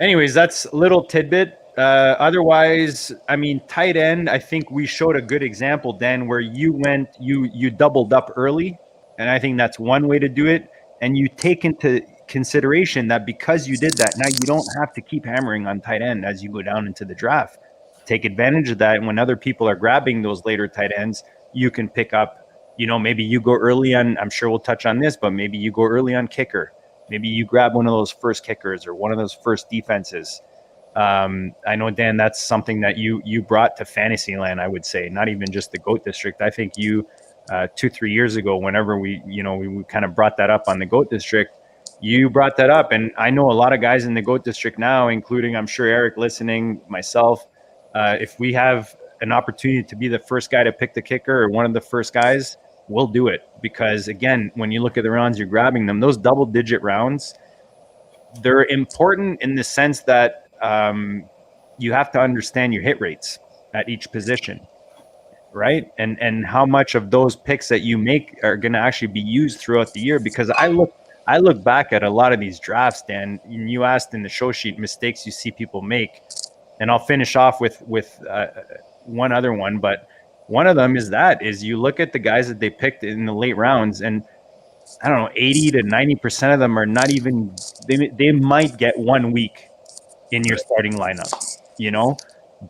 anyways, that's a little tidbit. Otherwise, I mean, tight end, I think we showed a good example, Dan, where you doubled up early. And I think that's one way to do it. And you take into consideration that because you did that, now you don't have to keep hammering on tight end as you go down into the draft. Take advantage of that. And when other people are grabbing those later tight ends, you can pick up, maybe you go early on, I'm sure we'll touch on this, but maybe you go early on kicker. Maybe you grab one of those first kickers or one of those first defenses. I know, Dan, that's something that you brought to Fantasyland, I would say, not even just the GOAT District. I think you 2-3 years ago, whenever we kind of brought that up on the GOAT District, you brought that up. And I know a lot of guys in the GOAT District now, including, I'm sure, Eric listening, myself, if we have an opportunity to be the first guy to pick the kicker or one of the first guys, we'll do it. Because, again, when you look at the rounds you're grabbing them, those double-digit rounds, they're important in the sense that you have to understand your hit rates at each position, right? And how much of those picks that you make are going to actually be used throughout the year. Because I look back at a lot of these drafts, Dan, and you asked in the show sheet mistakes you see people make. And I'll finish off with one other one, but one of them is you look at the guys that they picked in the late rounds, and I don't know, 80 to 90% of them are not even, they might get 1 week in your starting lineup,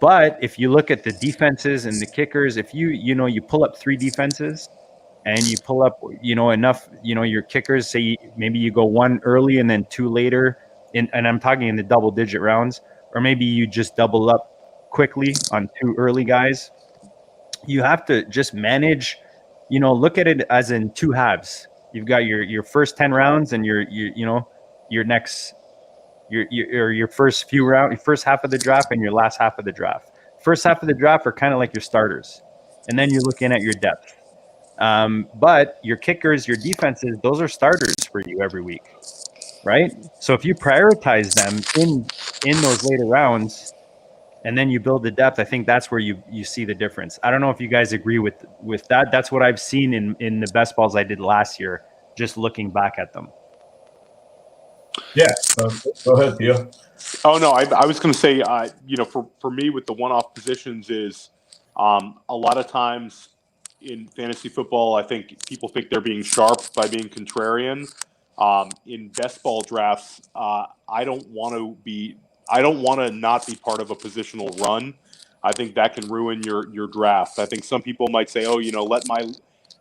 But if you look at the defenses and the kickers, if you pull up 3 defenses and you pull up, enough, your kickers, say maybe you go 1 early and then 2 later, and I'm talking in the double-digit rounds. Or maybe you just double up quickly on 2 early guys. You have to just manage, look at it as in 2 halves. You've got your first 10 rounds and your next, your first few rounds, your first half of the draft and your last half of the draft. First half of the draft are kind of like your starters. And then you're looking at your depth. But your kickers, your defenses, those are starters for you every week. Right? So if you prioritize them in those later rounds and then you build the depth, I think that's where you see the difference. I don't know if you guys agree with that. That's what I've seen in the best balls I did last year, just looking back at them. Yeah. Go ahead, Theo. Oh, no, I was going to say, for me with the one-off positions is a lot of times in fantasy football, I think people think they're being sharp by being contrarian. In best ball drafts, I don't want to not be part of a positional run. I think that can ruin your draft. I think some people might say, let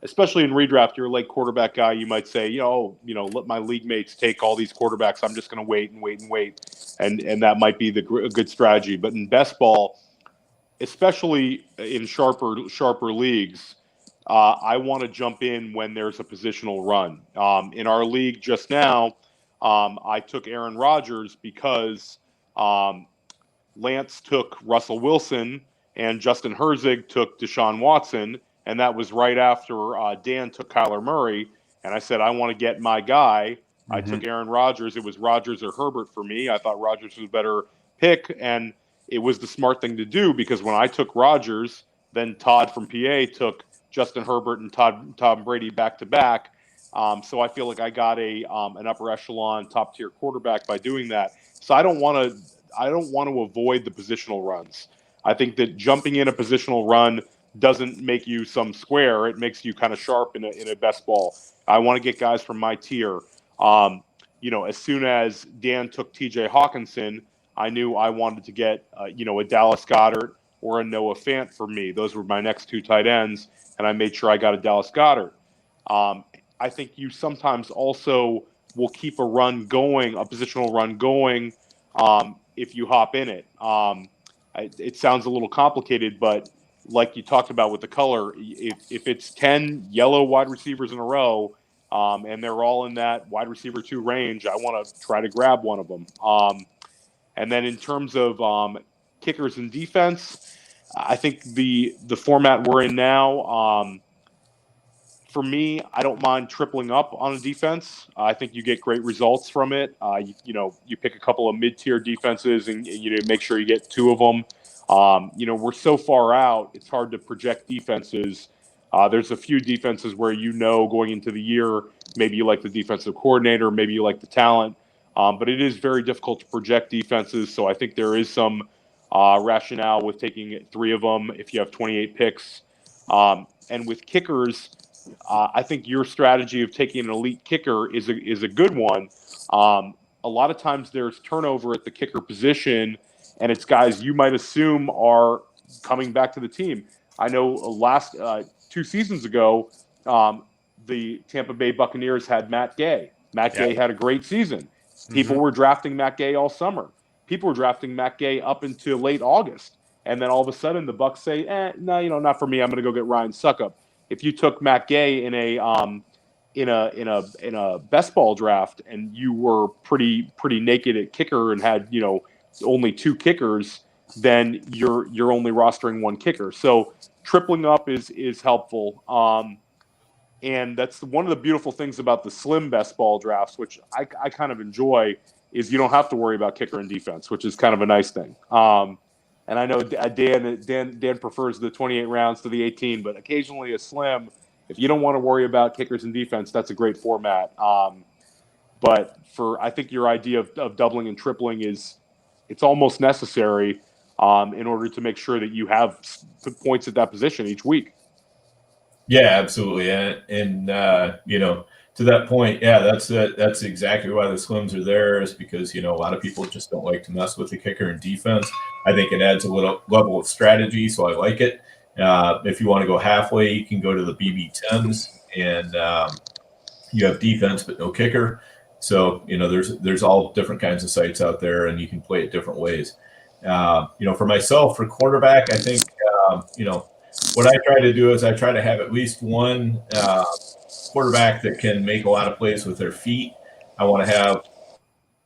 especially in redraft, you're a late quarterback guy. You might say, let my league mates take all these quarterbacks. I'm just going to wait and wait and wait. And that might be a good strategy. But in best ball, especially in sharper leagues, I want to jump in when there's a positional run. In our league just now, I took Aaron Rodgers because Lance took Russell Wilson and Justin Herzig took Deshaun Watson, and that was right after Dan took Kyler Murray. And I said, I want to get my guy. Mm-hmm. I took Aaron Rodgers. It was Rodgers or Herbert for me. I thought Rodgers was a better pick, and it was the smart thing to do because when I took Rodgers, then Todd from PA took Justin Herbert and Tom Brady back to back. So I feel like I got an upper echelon top tier quarterback by doing that. So I don't want to avoid the positional runs. I think that jumping in a positional run doesn't make you some square. It makes you kind of sharp in a best ball. I want to get guys from my tier. As soon as Dan took TJ Hawkinson, I knew I wanted to get, a Dallas Goedert or a Noah Fant for me. Those were my next two tight ends, and I made sure I got a Dallas Goedert. I think you sometimes also will keep a positional run going, if you hop in it. It sounds a little complicated, but like you talked about with the color, if it's 10 yellow wide receivers in a row, and they're all in that wide receiver 2 range, I want to try to grab one of them. And then in terms of kickers and defense, I think the format we're in now, for me, I don't mind tripling up on a defense. I think you get great results from it. You pick a couple of mid-tier defenses and you make sure you get 2 of them. We're so far out, it's hard to project defenses. There's a few defenses where going into the year, maybe you like the defensive coordinator, maybe you like the talent. But it is very difficult to project defenses, so I think there is some rationale with taking 3 of them if you have 28 picks. And with kickers, I think your strategy of taking an elite kicker is a good one. A lot of times there's turnover at the kicker position, and it's guys you might assume are coming back to the team. I know last 2 seasons ago, the Tampa Bay Buccaneers had Matt Gay. Matt Gay had a great season. People were drafting Matt Gay all summer. People were drafting Matt Gay up into late August, and then all of a sudden the Bucs say, "No, not for me. I'm going to go get Ryan Suckup." If you took Matt Gay in a best ball draft and you were pretty naked at kicker and had only 2 kickers, then you're only rostering 1 kicker. So tripling up is helpful. And that's one of the beautiful things about the slim best ball drafts, which I kind of enjoy, is you don't have to worry about kicker and defense, which is kind of a nice thing. And I know Dan prefers the 28 rounds to the 18, but occasionally a slim, if you don't want to worry about kickers and defense, that's a great format. But I think your idea of doubling and tripling it's almost necessary in order to make sure that you have points at that position each week. Yeah, absolutely. And to that point, that's exactly why the slims are there, is because, a lot of people just don't like to mess with the kicker and defense. I think it adds a little level of strategy, so I like it. If you want to go halfway, you can go to the BB 10s, and you have defense but no kicker. So, there's all different kinds of sites out there, and you can play it different ways. For myself, for quarterback, I think, what I try to do is I try to have at least one quarterback that can make a lot of plays with their feet. I want to have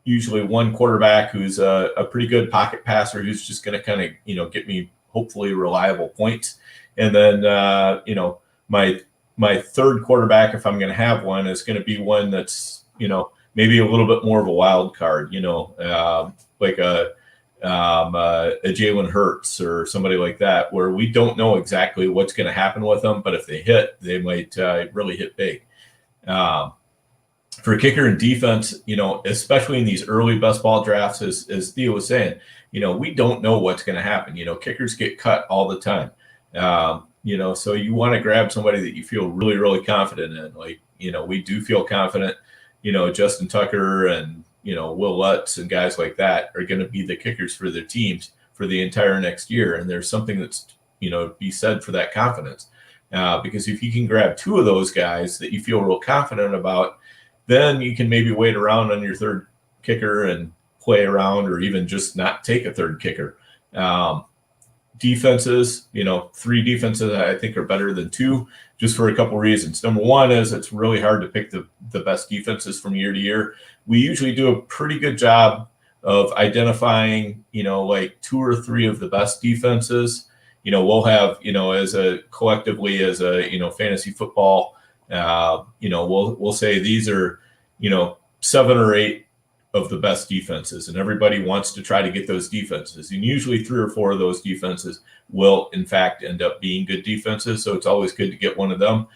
usually one quarterback who's a pretty good pocket passer who's just going to kind of, get me hopefully reliable points. And then, my third quarterback, if I'm going to have one, is going to be one that's, maybe a little bit more of a wild card, like a Jalen Hurts or somebody like that, where we don't know exactly what's going to happen with them, but if they hit, they might really hit big. For kicker and defense, especially in these early best ball drafts, as Theo was saying, we don't know what's going to happen. Kickers get cut all the time. So you want to grab somebody that you feel really, really confident in. Like, we do feel confident, Justin Tucker and, Will Lutz and guys like that are going to be the kickers for their teams for the entire next year. And there's something that's, be said for that confidence. Because if you can grab 2 of those guys that you feel real confident about, then you can maybe wait around on your third kicker and play around, or even just not take a third kicker. Defenses, 3 defenses I think are better than 2, just for a couple reasons. Number one is it's really hard to pick the best defenses from year to year. We usually do a pretty good job of identifying, like 2 or 3 of the best defenses. We'll have, as a collectively as a, fantasy football, we'll say these are, 7 or 8 of the best defenses, and everybody wants to try to get those defenses. And usually 3 or 4 of those defenses will in fact end up being good defenses. So it's always good to get one of them.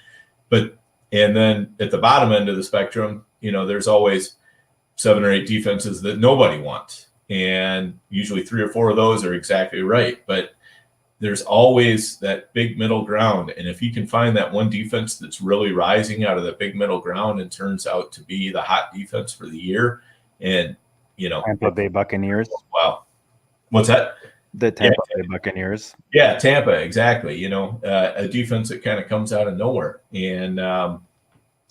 And then at the bottom end of the spectrum, there's always 7 or 8 defenses that nobody wants. And usually 3 or 4 of those are exactly right. But there's always that big middle ground. And if you can find that one defense that's really rising out of that big middle ground and turns out to be the hot defense for the year, and Tampa Bay Buccaneers. Wow. What's that? The Tampa Bay Buccaneers. Yeah, Tampa, exactly. A defense that kind of comes out of nowhere. And,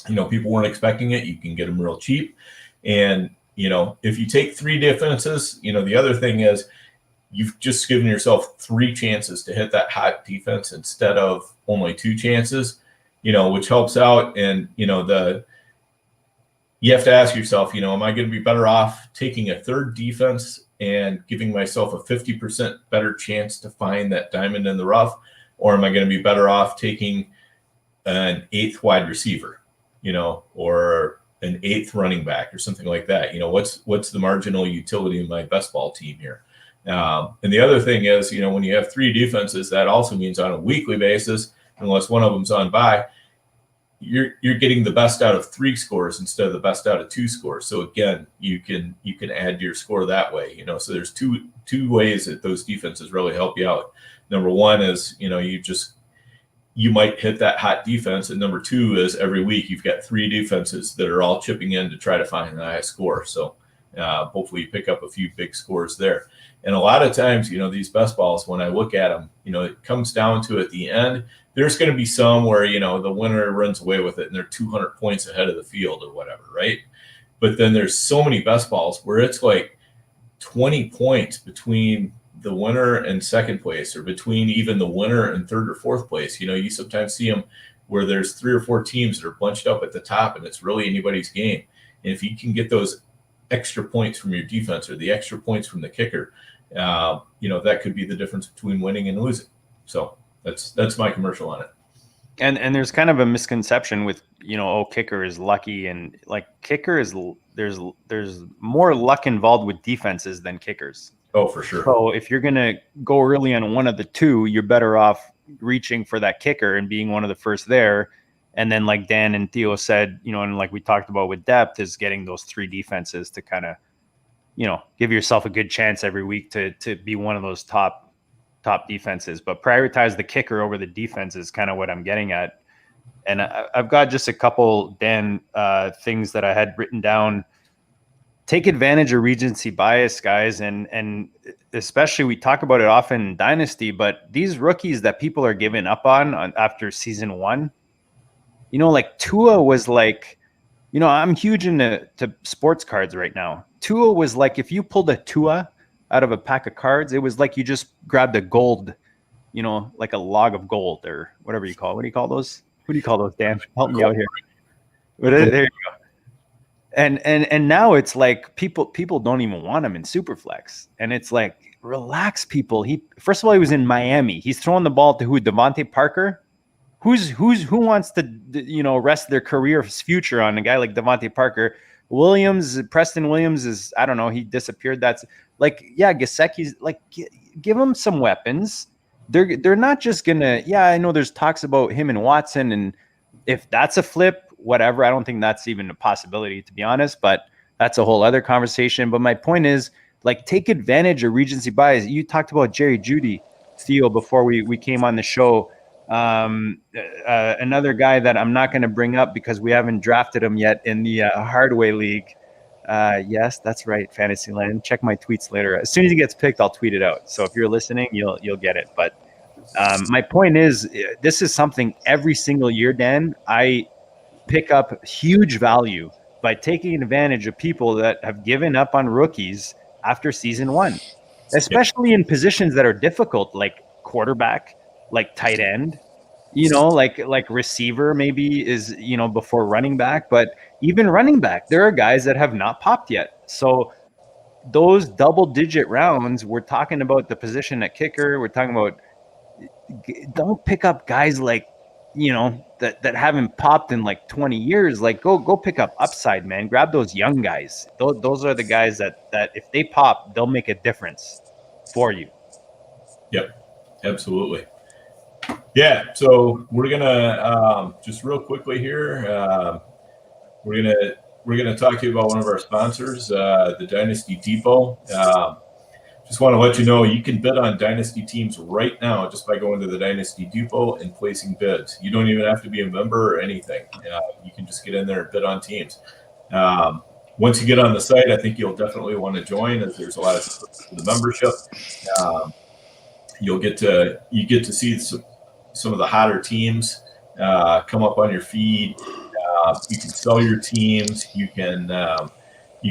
people weren't expecting it. You can get them real cheap. And, if you take 3 defenses, the other thing is you've just given yourself 3 chances to hit that hot defense instead of only 2 chances, which helps out. And, you have to ask yourself, am I going to be better off taking a 3rd defense and giving myself a 50% better chance to find that diamond in the rough? Or am I going to be better off taking an 8th wide receiver, or an 8th running back or something like that? What's the marginal utility in my best ball team here? And the other thing is, when you have 3 defenses, that also means on a weekly basis, unless one of them's on bye, you're getting the best out of 3 scores instead of the best out of 2 scores. So again, you can add to your score that way. So there's two ways that those defenses really help you out. Number one is, you might hit that hot defense, and number 2 is every week you've got 3 defenses that are all chipping in to try to find the highest score. So hopefully you pick up a few big scores there. And a lot of times, these best balls, when I look at them, it comes down to at the end, there's going to be some where, the winner runs away with it and they're 200 points ahead of the field or whatever, right? But then there's so many best balls where it's like 20 points between the winner and 2nd place, or between even the winner and 3rd or 4th place. You sometimes see them where there's 3 or 4 teams that are bunched up at the top and it's really anybody's game. And if you can get those extra points from your defense or the extra points from the kicker, that could be the difference between winning and losing. So that's my commercial on it. And there's kind of a misconception with, kicker is lucky, and like kicker is there's more luck involved with defenses than kickers. Oh, for sure. So if you're going to go early on one of the 2, you're better off reaching for that kicker and being one of the first there. And then like Dan and Theo said, and like we talked about with depth, is getting those 3 defenses to kind of, give yourself a good chance every week to be one of those top defenses. But prioritize the kicker over the defense is kind of what I'm getting at. And I've got just a couple, Dan, things that I had written down. Take advantage of recency bias, guys. And especially, we talk about it often in Dynasty, but these rookies that people are giving up on after season 1, like Tua was like, I'm huge into sports cards right now. Tua was like, if you pulled a Tua out of a pack of cards, it was like you just grabbed a gold, like a log of gold or whatever you call it. What do you call those? Who do you call those, Dan? Help me out here. There you go. And now it's like people don't even want him in Superflex. And it's like, relax, people. First of all, he was in Miami. He's throwing the ball to who? Devontae Parker? Who wants to rest their career's future on a guy like Devontae Parker? Preston Williams is, I don't know, he disappeared. That's like, yeah, Gesicki's like, give him some weapons. They're not just gonna, I know there's talks about him and Watson, and if that's a flip, whatever, I don't think that's even a possibility, to be honest, but that's a whole other conversation. But my point is, like, take advantage of recency bias. You talked about Jerry Jeudy, Theo, before we came on the show. Another guy that I'm not going to bring up because we haven't drafted him yet in the Hardway League. Yes, that's right, Fantasyland. Check my tweets later. As soon as he gets picked, I'll tweet it out. So if you're listening, you'll get it. But My point is, this is something every single year, Dan, I pick up huge value by taking advantage of people that have given up on rookies after season one, especially in positions that are difficult, like quarterback, like tight end, like receiver maybe is, before running back, but even running back, there are guys that have not popped yet. So those double digit rounds, we're talking about the position at kicker. We're talking about, don't pick up guys like, that haven't popped in like 20 years. Like go pick up upside, man. Grab those young guys. Those are the guys that if they pop, they'll make a difference for you. Yep, absolutely. Yeah, so we're gonna just real quickly here. We're gonna talk to you about one of our sponsors, the Dynasty Depot. Just want to let you know you can bid on Dynasty teams right now just by going to the Dynasty Depot and placing bids. You don't even have to be a member or anything. You can just get in there and bid on teams. Once you get on the site, I think you'll definitely want to join, as there's a lot of the membership. You get to see some of the hotter teams come up on your feed. You can sell your teams. You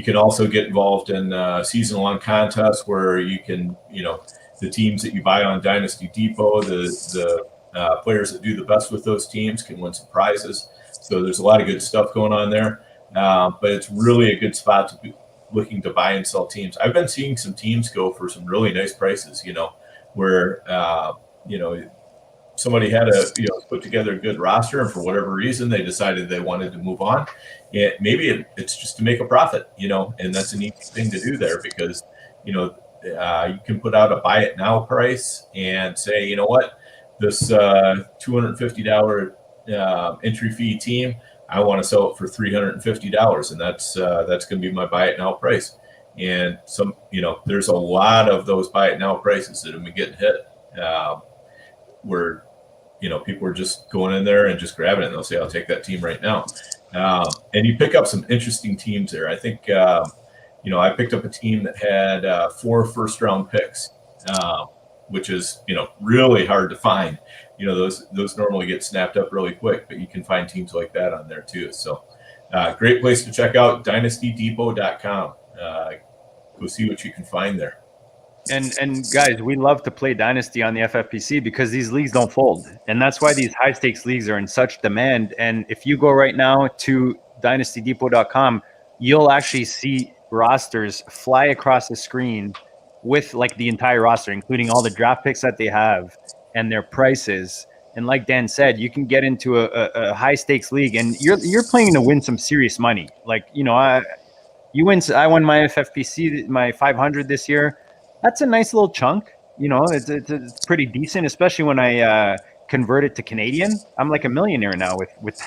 can also get involved in season-long contests where you can, the teams that you buy on Dynasty Depot, the players that do the best with those teams can win some prizes. So there's a lot of good stuff going on there. But it's really a good spot to be looking to buy and sell teams. I've been seeing some teams go for some really nice prices, where, somebody had put together a good roster, and for whatever reason they decided they wanted to move on. And maybe it's just to make a profit, and that's an easy thing to do there, because you can put out a buy it now price and say, you know what, this $250 entry fee team, I want to sell it for $350, and that's going to be my buy it now price. And there's a lot of those buy it now prices that have been getting hit. Where people are just going in there and just grabbing it, and they'll say, I'll take that team right now. And you pick up some interesting teams there. I think I picked up a team that had 4 first-round picks, which is really hard to find. Those normally get snapped up really quick, but you can find teams like that on there too. So great place to check out, dynastydepot.com. Go see what you can find there. And guys, we love to play Dynasty on the FFPC because these leagues don't fold. And that's why these high stakes leagues are in such demand. And if you go right now to dynastydepot.com, you'll actually see rosters fly across the screen with like the entire roster, including all the draft picks that they have and their prices. And like Dan said, you can get into a high stakes league and you're playing to win some serious money. Like, I won my FFPC, my 500 this year. That's a nice little chunk. It's pretty decent, especially when I convert it to Canadian. I'm like a millionaire now with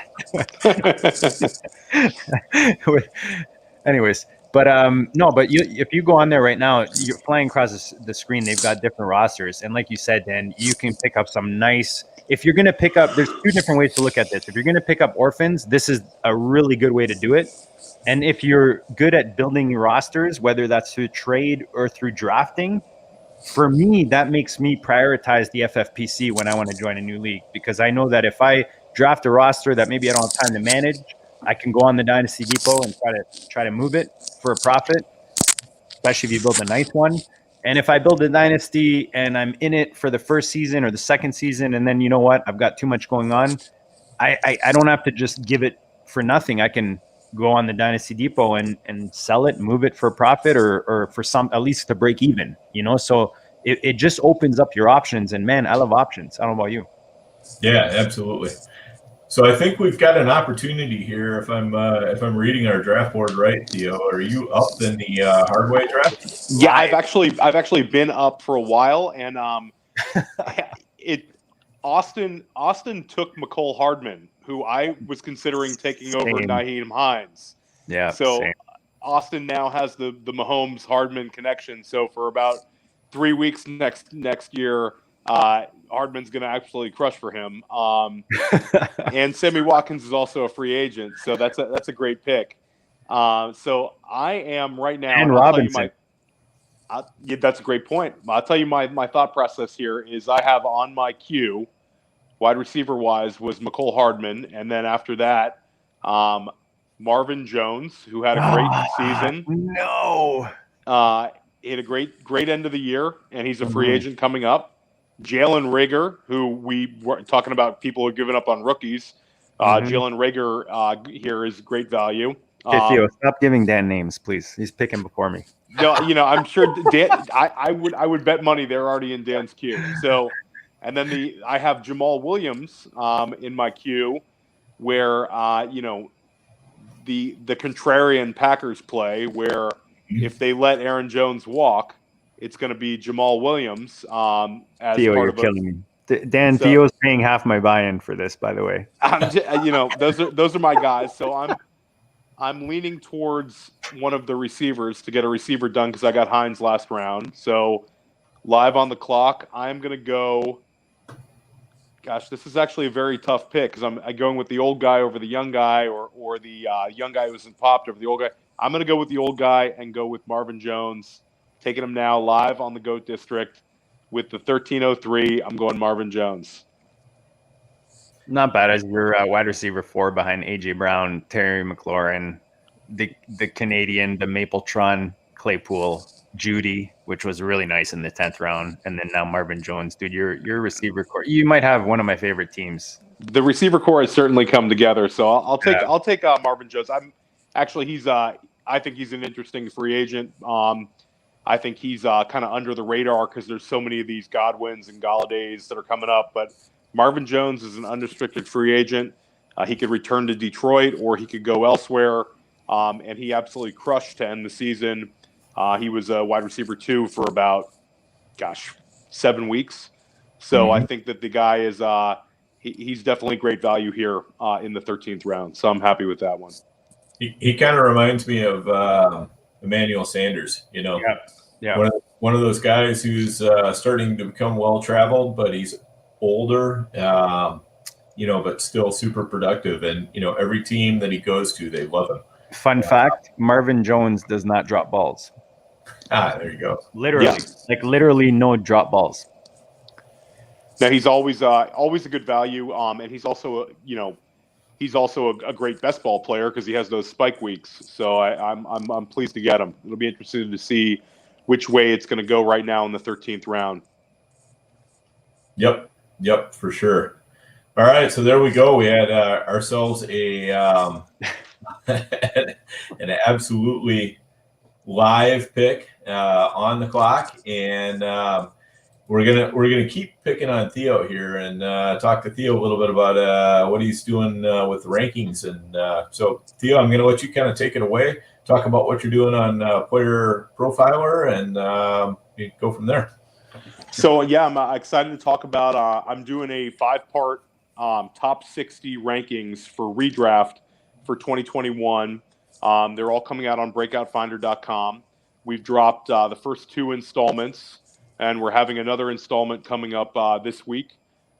anyways. But if you go on there right now, you're flying across the screen. They've got different rosters, and like you said, Dan, you can pick up some nice. If you're going to pick up, there's 2 different ways to look at this. If you're going to pick up orphans, this is a really good way to do it. And if you're good at building your rosters, whether that's through trade or through drafting, for me, that makes me prioritize the FFPC when I want to join a new league, because I know that if I draft a roster that maybe I don't have time to manage, I can go on the Dynasty Depot and try to move it for a profit, especially if you build a nice one. And if I build a dynasty and I'm in it for the first season or the second season, and then I've got too much going on, I don't have to just give it for nothing. I can go on the Dynasty Depot and sell it, move it for profit or for some, at least to break even, so it just opens up your options. And man, I love options. I don't know about you. Yeah, absolutely. So I think we've got an opportunity here. If I'm reading our draft board right, Theo, are you up in the hardway draft? Yeah, I've actually been up for a while, and Austin took McCole Hardman, who I was considering taking over Nyheim Hines. Yeah. So Austin now has the Mahomes Hardman connection. So for about 3 weeks next year, Hardman's going to actually crush for him. And Sammy Watkins is also a free agent, so that's a great pick. So I am right now. And Robinson. Yeah, that's a great point. I'll tell you my thought process here is I have on my queue, wide receiver wise, was McCole Hardman, and then after that, Marvin Jones, who had a great season. No. He had a great end of the year, and he's a free agent coming up. Jalen Reagor, who we were talking about, people who are giving up on rookies. Jalen Reagor here is great value. Okay, Theo, stop giving Dan names, please. He's picking before me. No, I'm sure Dan. I would bet money they're already in Dan's queue. So, and then I have Jamal Williams in my queue, where the contrarian Packers play, where if they let Aaron Jones walk, it's going to be Jamal Williams. As Theo, part you're of killing me. Dan, Theo's paying half my buy-in for this, by the way. Those are my guys. So I'm leaning towards one of the receivers to get a receiver done because I got Hines last round. So live on the clock, I'm going to go. Gosh, this is actually a very tough pick because I'm going with the old guy over the young guy, or the young guy who isn't popped over the old guy. I'm going to go with the old guy and go with Marvin Jones. Taking him now live on the GOAT District with the 1303. I'm going Marvin Jones. Not bad as your wide receiver 4 behind A.J. Brown, Terry McLaurin, the Canadian, the Mapletron, Claypool, Judy, which was really nice in the 10th round, and then now Marvin Jones. Dude, your receiver core, you might have one of my favorite teams. The receiver core has certainly come together, so I'll take Marvin Jones. I think he's an interesting free agent. I think he's kind of under the radar because there's so many of these Godwins and Galladays that are coming up, but Marvin Jones is an unrestricted free agent. He could return to Detroit or he could go elsewhere, and he absolutely crushed to end the season. He was a wide receiver 2 for about, 7 weeks. So I think that the guy is he's definitely great value here in the 13th round. So I'm happy with that one. He kind of reminds me of Emmanuel Sanders. Yeah. One of those guys who's starting to become well-traveled, but he's older, but still super productive. And, every team that he goes to, they love him. Fun fact, Marvin Jones does not drop balls. There you go. Literally no drop balls. Now he's always a good value. And he's also, a great best ball player because he has those spike weeks. So I'm pleased to get him. It'll be interesting to see which way it's going to go right now in the 13th round. Yep, for sure. All right, so there we go. We had ourselves an absolutely live pick on the clock, and we're gonna keep picking on Theo here and talk to Theo a little bit about what he's doing with the rankings. And so, Theo, I'm gonna let you kind of take it away. Talk about what you're doing on Player Profiler, and you go from there. So, I'm excited to talk about I'm doing a 5-part top 60 rankings for redraft for 2021. They're all coming out on breakoutfinder.com. We've dropped the first 2 installments, and we're having another installment coming up this week.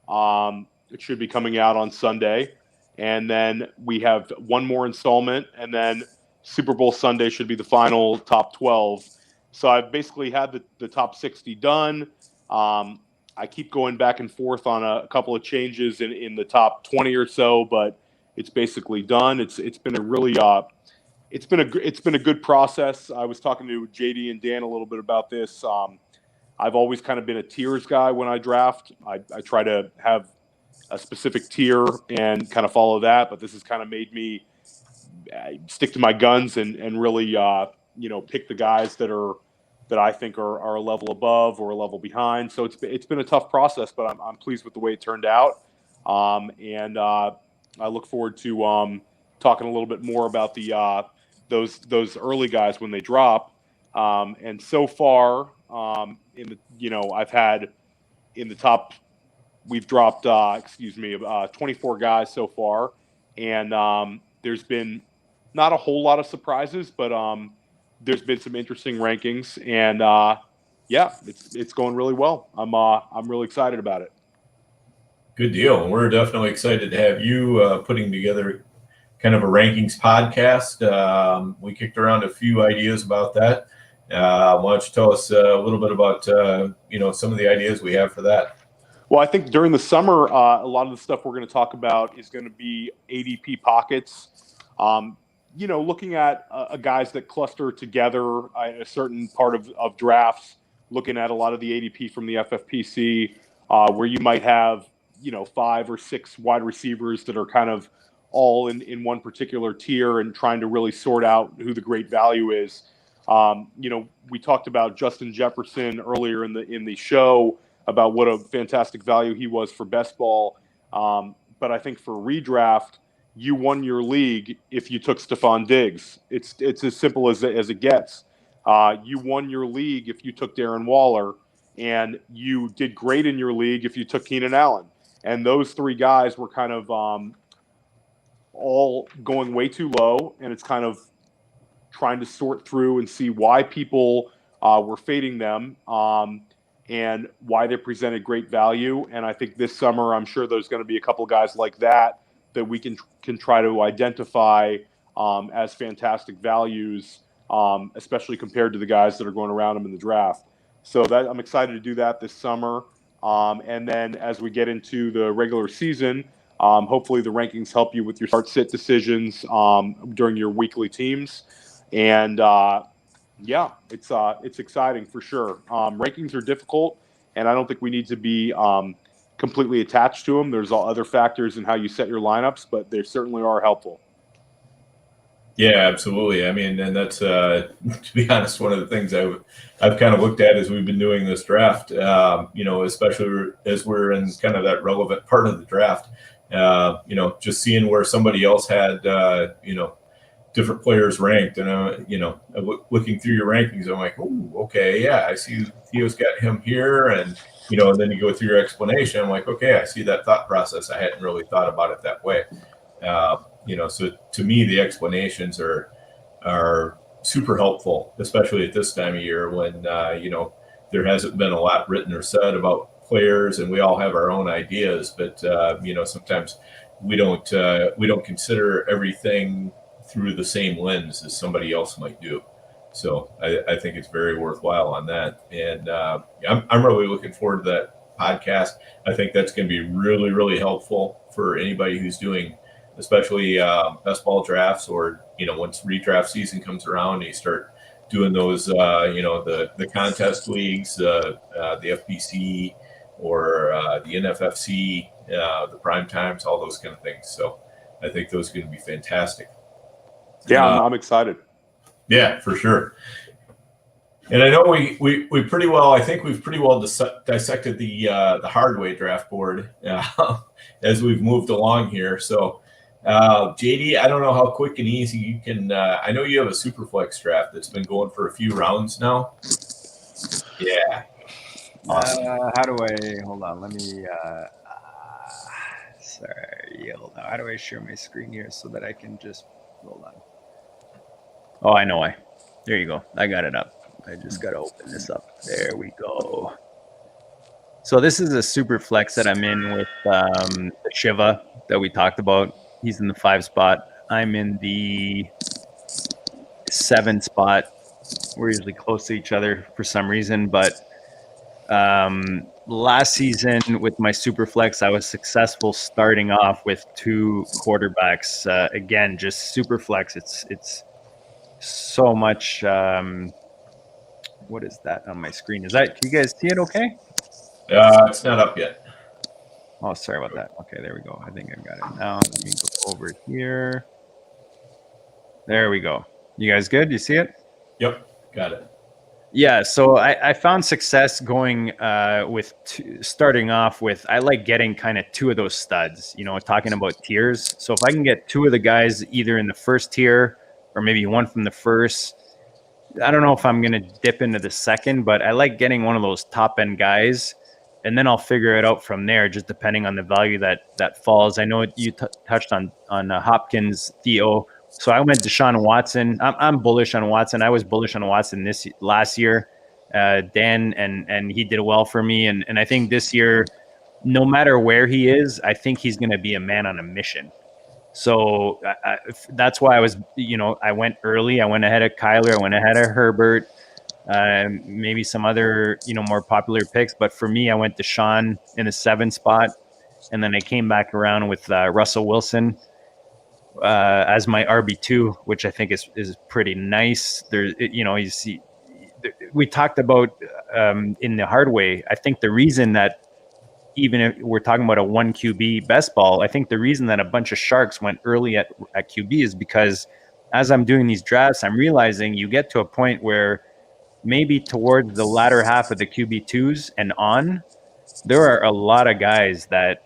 It should be coming out on Sunday. And then we have one more installment, and then Super Bowl Sunday should be the final top 12. So I've basically had the top 60 done. I keep going back and forth on a couple of changes in the top 20 or so, but it's basically done. It's been a really it's been a good process. I was talking to JD and Dan a little bit about this. I've always kind of been a tiers guy when I draft. I try to have a specific tier and kind of follow that, but this has kind of made me stick to my guns and really pick the guys that I think are a level above or a level behind. So it's been a tough process, but I'm pleased with the way it turned out. And I look forward to talking a little bit more about those early guys when they drop. And so far, I've had in the top, we've dropped 24 guys so far, and there's been not a whole lot of surprises, but there's been some interesting rankings, and it's going really well. I'm really excited about it. Good deal. We're definitely excited to have you putting together kind of a rankings podcast. We kicked around a few ideas about that, Why don't you tell us a little bit about some of the ideas we have for that? Well, I think during the summer, a lot of the stuff we're going to talk about is going to be ADP pockets. Looking at guys that cluster together at a certain part of drafts, looking at a lot of the ADP from the FFPC, where you might have 5 or 6 wide receivers that are kind of all in one particular tier, and trying to really sort out who the great value is. We talked about Justin Jefferson earlier in the show about what a fantastic value he was for best ball. But I think for redraft, you won your league if you took Stephon Diggs. It's as simple as it gets. You won your league if you took Darren Waller, and you did great in your league if you took Keenan Allen. And those 3 guys were kind of all going way too low, and it's kind of trying to sort through and see why people were fading them. And why they presented great value. And I think this summer, I'm sure there's going to be a couple guys like that we can try to identify as fantastic values, especially compared to the guys that are going around them in the draft. So that I'm excited to do that this summer. And then as we get into the regular season, hopefully the rankings help you with your start-sit decisions during your weekly teams. And yeah, it's exciting for sure. Rankings are difficult, and I don't think we need to be completely attached to them. There's all other factors in how you set your lineups, but they certainly are helpful. Yeah, absolutely. I mean, and that's to be honest, one of the things I've kind of looked at as we've been doing this draft. Especially as we're in kind of that relevant part of the draft. Just seeing where somebody else had different players ranked, and looking through your rankings, I'm like, oh, okay, yeah, I see Theo's got him here, and then you go through your explanation, I'm like, okay, I see that thought process. I hadn't really thought about it that way. So to me, the explanations are super helpful, especially at this time of year when there hasn't been a lot written or said about players, and we all have our own ideas, but sometimes we don't consider everything through the same lens as somebody else might do. So I think it's very worthwhile on that. And I'm really looking forward to that podcast. I think that's going to be really, really helpful for anybody who's doing, especially best ball drafts, or, once redraft season comes around and you start doing those, the contest leagues, the FPC or the NFFC, the prime times, all those kind of things. So I think those are going to be fantastic. Yeah, I'm excited. Yeah, for sure. And I know we pretty well. I think we've pretty well dissected the hard way draft board as we've moved along here. So, JD, I don't know how quick and easy you can. I know you have a super flex draft that's been going for a few rounds now. Yeah. Awesome. How do I hold on? Let me. Sorry, hold on. How do I share my screen here so that I can just hold on? Oh, I know why. There you go. I got it up. I just got to open this up. There we go. So this is a super flex that I'm in with Shiva that we talked about. He's in the 5 spot. I'm in the 7 spot. We're usually close to each other for some reason, but last season with my super flex, I was successful starting off with 2 quarterbacks. Again, just super flex. It's so much. What is that on my screen? Can you guys see it okay? It's not up yet. Oh, sorry about that. Okay, there we go. I think I've got it now. Let me go over here. There we go. You guys good? You see it? Yep, got it. Yeah, so I found success going with starting off with, I like getting kind of 2 of those studs, talking about tiers. So if I can get 2 of the guys either in the first tier or maybe one from the first, I don't know if I'm going to dip into the second, but I like getting one of those top end guys, and then I'll figure it out from there, just depending on the value that falls. I know you touched on Hopkins, Theo. So I went Deshaun Watson. I'm bullish on Watson. I was bullish on Watson last year, Dan, and he did well for me. And I think this year, no matter where he is, I think he's going to be a man on a mission. So that's why I was, I went early. I went ahead of Kyler. I went ahead of Herbert. maybe some other, more popular picks. But for me, I went Deshaun in the 7 spot. And then I came back around with Russell Wilson as my RB2, which I think is pretty nice. We talked about in the hard way. I think the reason that even if we're talking about a 1 QB best ball, I think the reason that a bunch of sharks went early at QB is because as I'm doing these drafts, I'm realizing you get to a point where maybe towards the latter half of the QB2s and on, there are a lot of guys that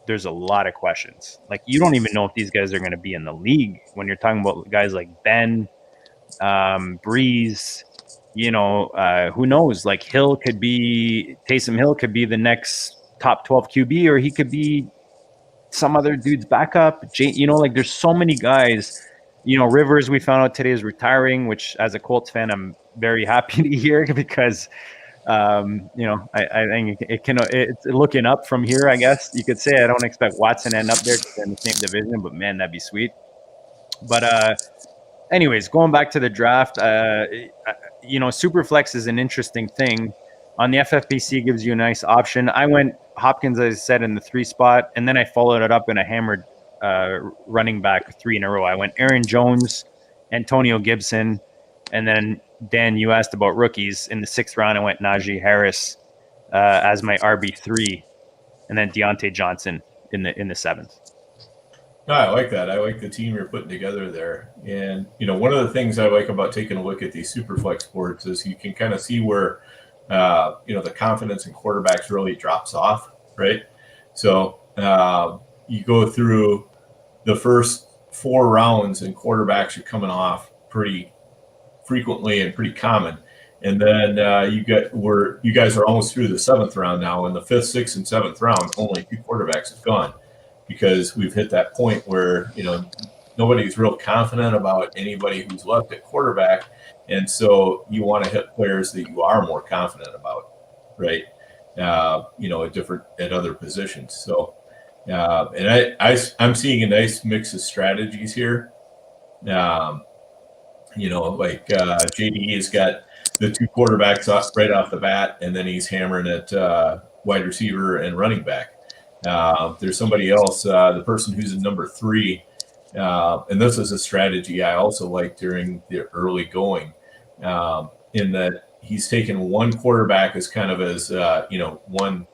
there's a lot of questions. Like, you don't even know if these guys are going to be in the league when you're talking about guys like Ben, Breeze, who knows? Like Taysom Hill could be the next top 12 QB, or he could be some other dude's backup. There's so many guys. Rivers, we found out today, is retiring, which as a Colts fan, I'm very happy to hear because, I think it's looking up from here, I guess you could say. I don't expect Watson to end up there because they're in the same division, but man, that'd be sweet. But anyways, going back to the draft, Superflex is an interesting thing. On the FFPC, gives you a nice option. I went Hopkins, as I said, in the 3 spot, and then I followed it up in a hammered running back 3 in a row. I went Aaron Jones, Antonio Gibson, and then Dan, you asked about rookies. In the 6th round, I went Najee Harris as my RB3, and then Deontay Johnson in the 7th. No, I like that. I like the team you're putting together there. And, one of the things I like about taking a look at these Superflex boards is you can kind of see where, the confidence in quarterbacks really drops off, right? So you go through the first 4 rounds and quarterbacks are coming off pretty frequently and pretty common. And then you guys are almost through the 7th round now. In the 5th, 6th, and 7th round, only 2 quarterbacks have gone, because we've hit that point where, nobody's real confident about anybody who's left at quarterback. And so you want to hit players that you are more confident about, right? At other positions. So, and I'm seeing a nice mix of strategies here. JD has got the 2 quarterbacks right off the bat, and then he's hammering at wide receiver and running back. There's somebody else, the person who's in number 3, and this is a strategy I also like during the early going, in that he's taken 1 quarterback as kind of as, one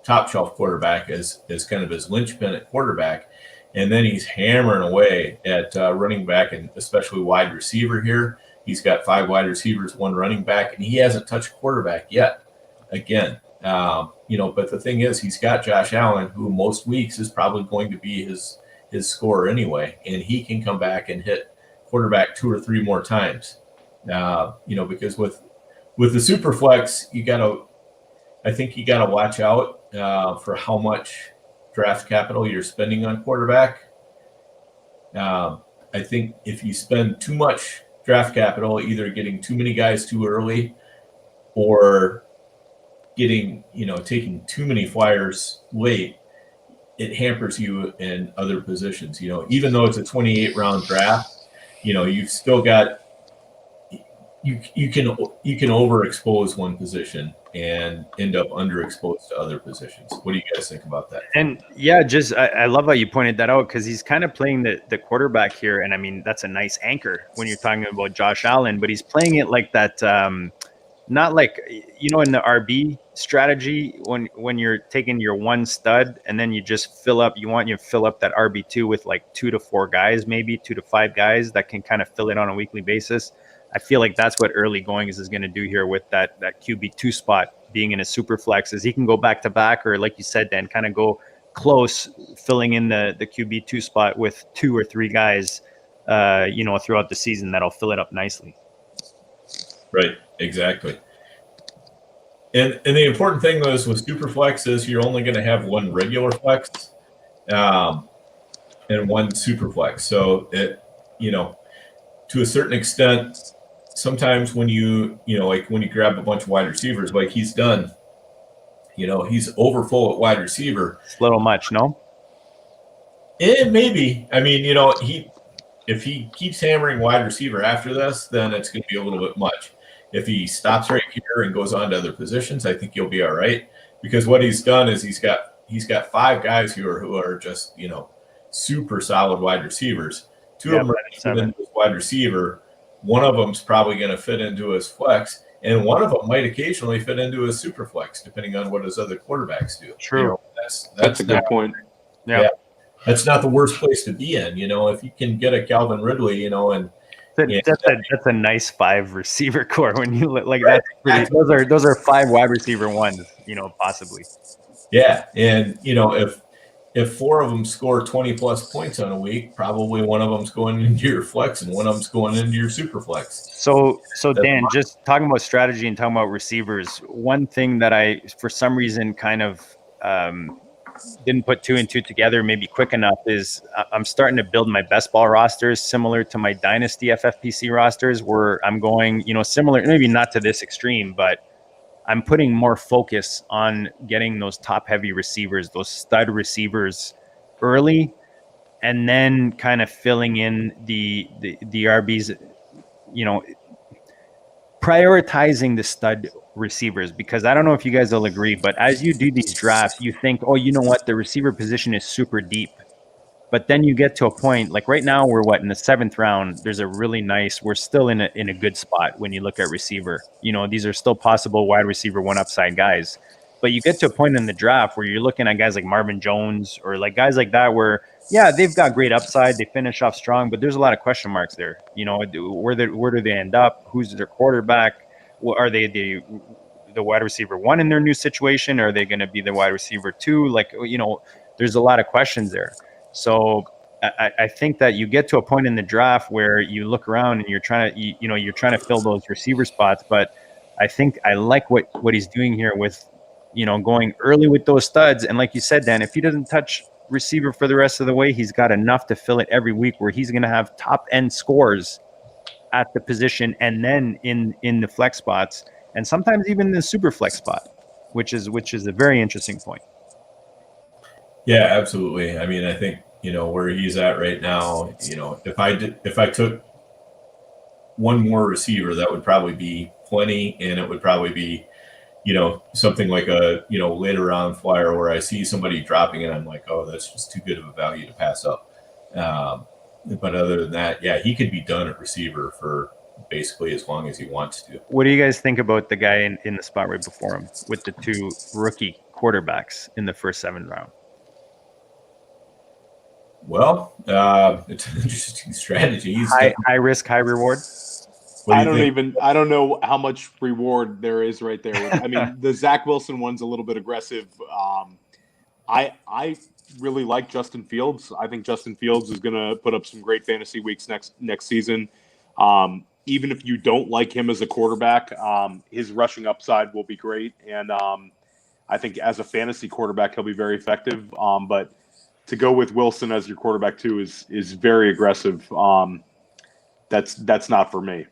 top shelf quarterback as kind of his linchpin at quarterback. And then he's hammering away at running back and especially wide receiver here. He's got 5 wide receivers, 1 running back, and he hasn't touched quarterback yet. Again, but the thing is, he's got Josh Allen, who most weeks is probably going to be his scorer anyway, and he can come back and hit quarterback 2 or 3 more times. Because with the Superflex, I think you gotta watch out for how much draft capital you're spending on quarterback. I think if you spend too much draft capital, either getting too many guys too early or taking too many flyers late, it hampers you in other positions. Even though it's a 28 round draft, you've still got, you can overexpose one position and end up underexposed to other positions. What do you guys think about that? And yeah, I love how you pointed that out, because he's kind of playing the quarterback here. And I mean, that's a nice anchor when you're talking about Josh Allen, but he's playing it like that, not like, in the RB strategy, when you're taking your 1 stud and then you just fill up that RB2 with like 2 to 4 guys, maybe 2 to 5 guys that can kind of fill it on a weekly basis. I feel like that's what early goings is going to do here with that QB2 spot being in a super flex, is he can go back to back, or like you said, Dan, kind of go close, filling in the QB2 spot with 2 or 3 guys, throughout the season that'll fill it up nicely. Right, exactly. And the important thing though is with super flex is you're only going to have 1 regular flex, and 1 super flex. So it, to a certain extent, sometimes when when you grab a bunch of wide receivers, like he's done, he's over full at wide receiver. It's a little much, no? Maybe. I mean, if he keeps hammering wide receiver after this, then it's going to be a little bit much. If he stops right here and goes on to other positions, I think he'll be all right. Because what he's done is he's got 5 guys who are just, you know, super solid wide receivers. 2 of them are fit into his wide receiver. One of them's probably going to fit into his flex, and one of them might occasionally fit into his super flex, depending on what his other quarterbacks do. True. You know, that's a good point. Yeah. That's not the worst place to be in. You know, if you can get a Calvin Ridley, you know, and that's a nice 5 receiver core when you look like that's pretty. Those are 5 wide receiver ones, you know, possibly. Yeah, and you know, if 4 of them score 20 plus points on a week, probably one of them's going into your flex and one of them's going into your super flex. So Dan, just talking about strategy and talking about receivers, one thing that I, for some reason, kind of didn't put 2 and 2 together maybe quick enough is I'm starting to build my best ball rosters similar to my dynasty FFPC rosters, where I'm going, you know, similar, maybe not to this extreme, but I'm putting more focus on getting those top heavy receivers, those stud receivers early, and then kind of filling in the RBs, you know, prioritizing the stud receivers, because I don't know if you guys will agree, but as you do these drafts, you think, oh, you know what, the receiver position is super deep. But then you get to a point, like right now we're in the 7th round, there's a really nice, we're still in a good spot when you look at receiver. You know, these are still possible wide receiver 1 upside guys. But you get to a point in the draft where you're looking at guys like Marvin Jones or like guys like that where, yeah, they've got great upside, they finish off strong, but there's a lot of question marks there. You know, where do they end up? Who's their quarterback? Are they the wide receiver 1 in their new situation? Or are they going to be the wide receiver 2? Like, you know, there's a lot of questions there. So I think that you get to a point in the draft where you look around and you're trying to fill those receiver spots. But I think I like what he's doing here with, you know, going early with those studs. And like you said, Dan, if he doesn't touch receiver for the rest of the way, he's got enough to fill it every week where he's going to have top end scores at the position and then in the flex spots and sometimes even the super flex spot, which is a very interesting point. Yeah, absolutely. I mean, I think, you know, where he's at right now, you know, if I took one more receiver, that would probably be plenty, and it would probably be, you know, something like a, you know, later round flyer where I see somebody dropping and I'm like, oh, that's just too good of a value to pass up. But other than that, yeah, he could be done at receiver for basically as long as he wants to. What do you guys think about the guy in the spot right before him with the 2 rookie quarterbacks in the first 7th round? Well, it's an interesting strategy. High risk, high reward. I don't know how much reward there is right there. I mean, the Zach Wilson one's a little bit aggressive. I really like Justin Fields. I think Justin Fields is going to put up some great fantasy weeks next season. Even if you don't like him as a quarterback, his rushing upside will be great. And I think as a fantasy quarterback, he'll be very effective. But to go with Wilson as your quarterback too is very aggressive. That's not for me.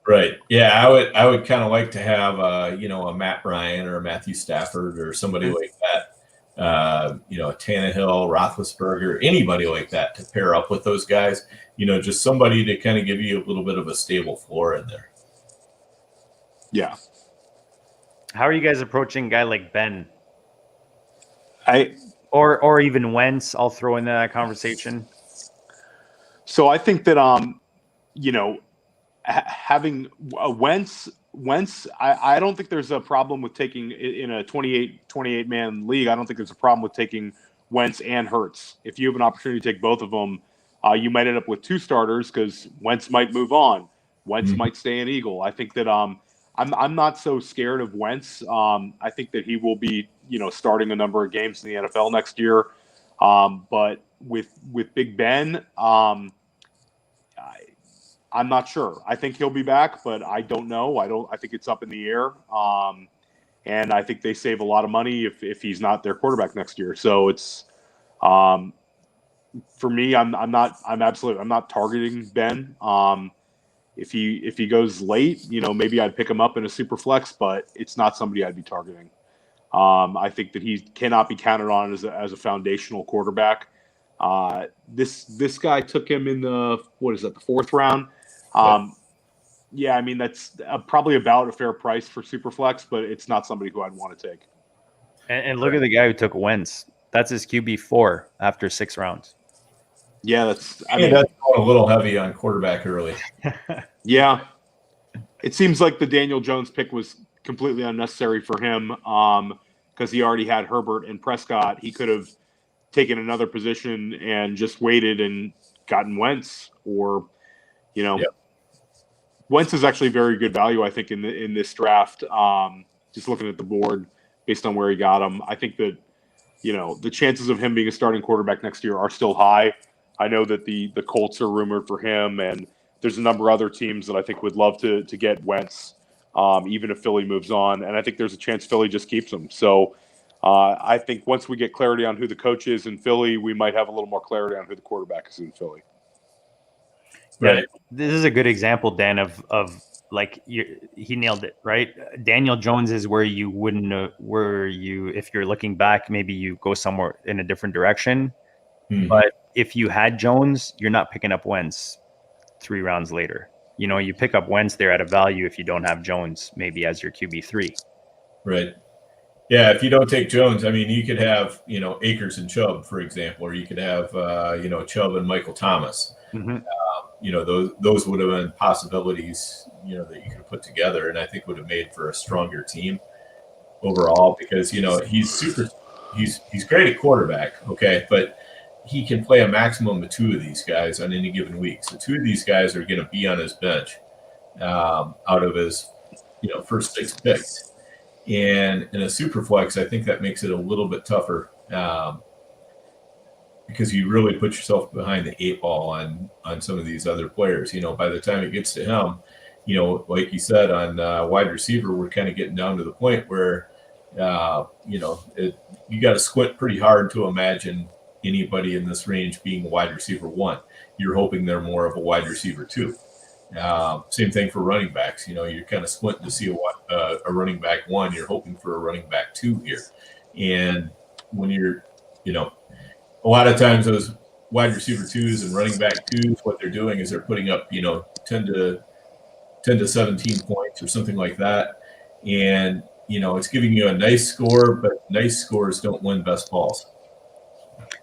Right. Yeah, I would kind of like to have you know, a Matt Ryan or a Matthew Stafford or somebody like that. You know, a Tannehill, Roethlisberger, anybody like that to pair up with those guys. You know, just somebody to kind of give you a little bit of a stable floor in there. Yeah. How are you guys approaching a guy like Ben? Or even Wentz? I'll throw in that conversation. So I think that you know, having Wentz, I don't think there's a problem with taking in a 28 man league. I don't think there's a problem with taking Wentz and Hurts. If you have an opportunity to take both of them, you might end up with 2 starters because Wentz might move on. Wentz might stay an Eagle. I think that I'm not so scared of Wentz. I think that he will be, you know, starting a number of games in the NFL next year. But with Big Ben, I'm not sure. I think he'll be back, but I don't know. I think it's up in the air. And I think they save a lot of money if he's not their quarterback next year. So it's for me, I'm not targeting Ben. If he goes late, you know, maybe I'd pick him up in a super flex, but it's not somebody I'd be targeting. I think that he cannot be counted on as a foundational quarterback. This guy took him in the 4th round. Yeah, I mean, that's probably about a fair price for Superflex, but it's not somebody who I'd want to take. And look at the guy who took Wentz. That's his QB4 after 6 rounds. Yeah, that's that's going a little heavy on quarterback early. Yeah. It seems like the Daniel Jones pick was completely unnecessary for him because he already had Herbert and Prescott. He could have taken another position and just waited and gotten Wentz, or, Wentz is actually very good value, I think, in this draft. Just looking at the board based on where he got him, I think that, the chances of him being a starting quarterback next year are still high. I know that the Colts are rumored for him, and there's a number of other teams that I think would love to get Wentz, even if Philly moves on. And I think there's a chance Philly just keeps him. So I think once we get clarity on who the coach is in Philly, we might have a little more clarity on who the quarterback is in Philly. Right. Yeah, this is a good example, Dan, of like he nailed it, right? Daniel Jones is where you wouldn't know, if you're looking back, maybe you go somewhere in a different direction. Mm-hmm. But if you had Jones, you're not picking up Wentz 3 rounds later. You pick up Wentz there at a value if you don't have Jones, maybe as your QB3. Right. Yeah, if you don't take Jones, I mean, you could have, Akers and Chubb, for example, or you could have, Chubb and Michael Thomas. Mm-hmm. Those would have been possibilities, that you could have put together, and I think would have made for a stronger team overall because, he's great at quarterback, okay, but he can play a maximum of 2 of these guys on any given week. So 2 of these guys are going to be on his bench out of his, first 6 picks. And in a super flex, I think that makes it a little bit tougher because you really put yourself behind the 8 ball on some of these other players. By the time it gets to him, like you said, on wide receiver, we're kind of getting down to the point where, you got to squint pretty hard to imagine anybody in this range being a wide receiver 1. You're hoping they're more of a wide receiver 2. Same thing for running backs. You're kind of squinting to see a running back 1. You're hoping for a running back 2 here. And when you're, a lot of times those wide receiver 2s and running back 2s, what they're doing is they're putting up, 10 to 17 points or something like that. And, it's giving you a nice score, but nice scores don't win best balls.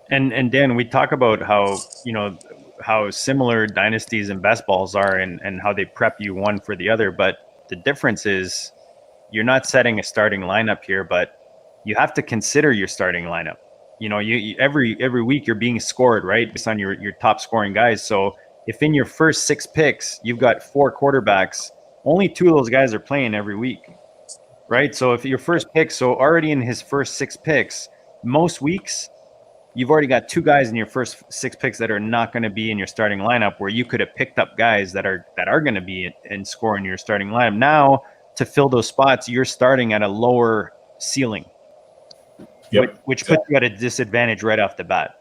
And Dan, we talk about how similar dynasties and best balls are and how they prep you one for the other. But the difference is you're not setting a starting lineup here, but you have to consider your starting lineup. You every week you're being scored, right, based on your top scoring guys. So if in your first 6 picks, you've got 4 quarterbacks, only 2 of those guys are playing every week, right? So if your first pick, so already in his first 6 picks, most weeks, you've already got 2 guys in your first 6 picks that are not going to be in your starting lineup, where you could have picked up guys that are going to be and score in your starting lineup. Now, to fill those spots, you're starting at a lower ceiling, which puts you at a disadvantage right off the bat.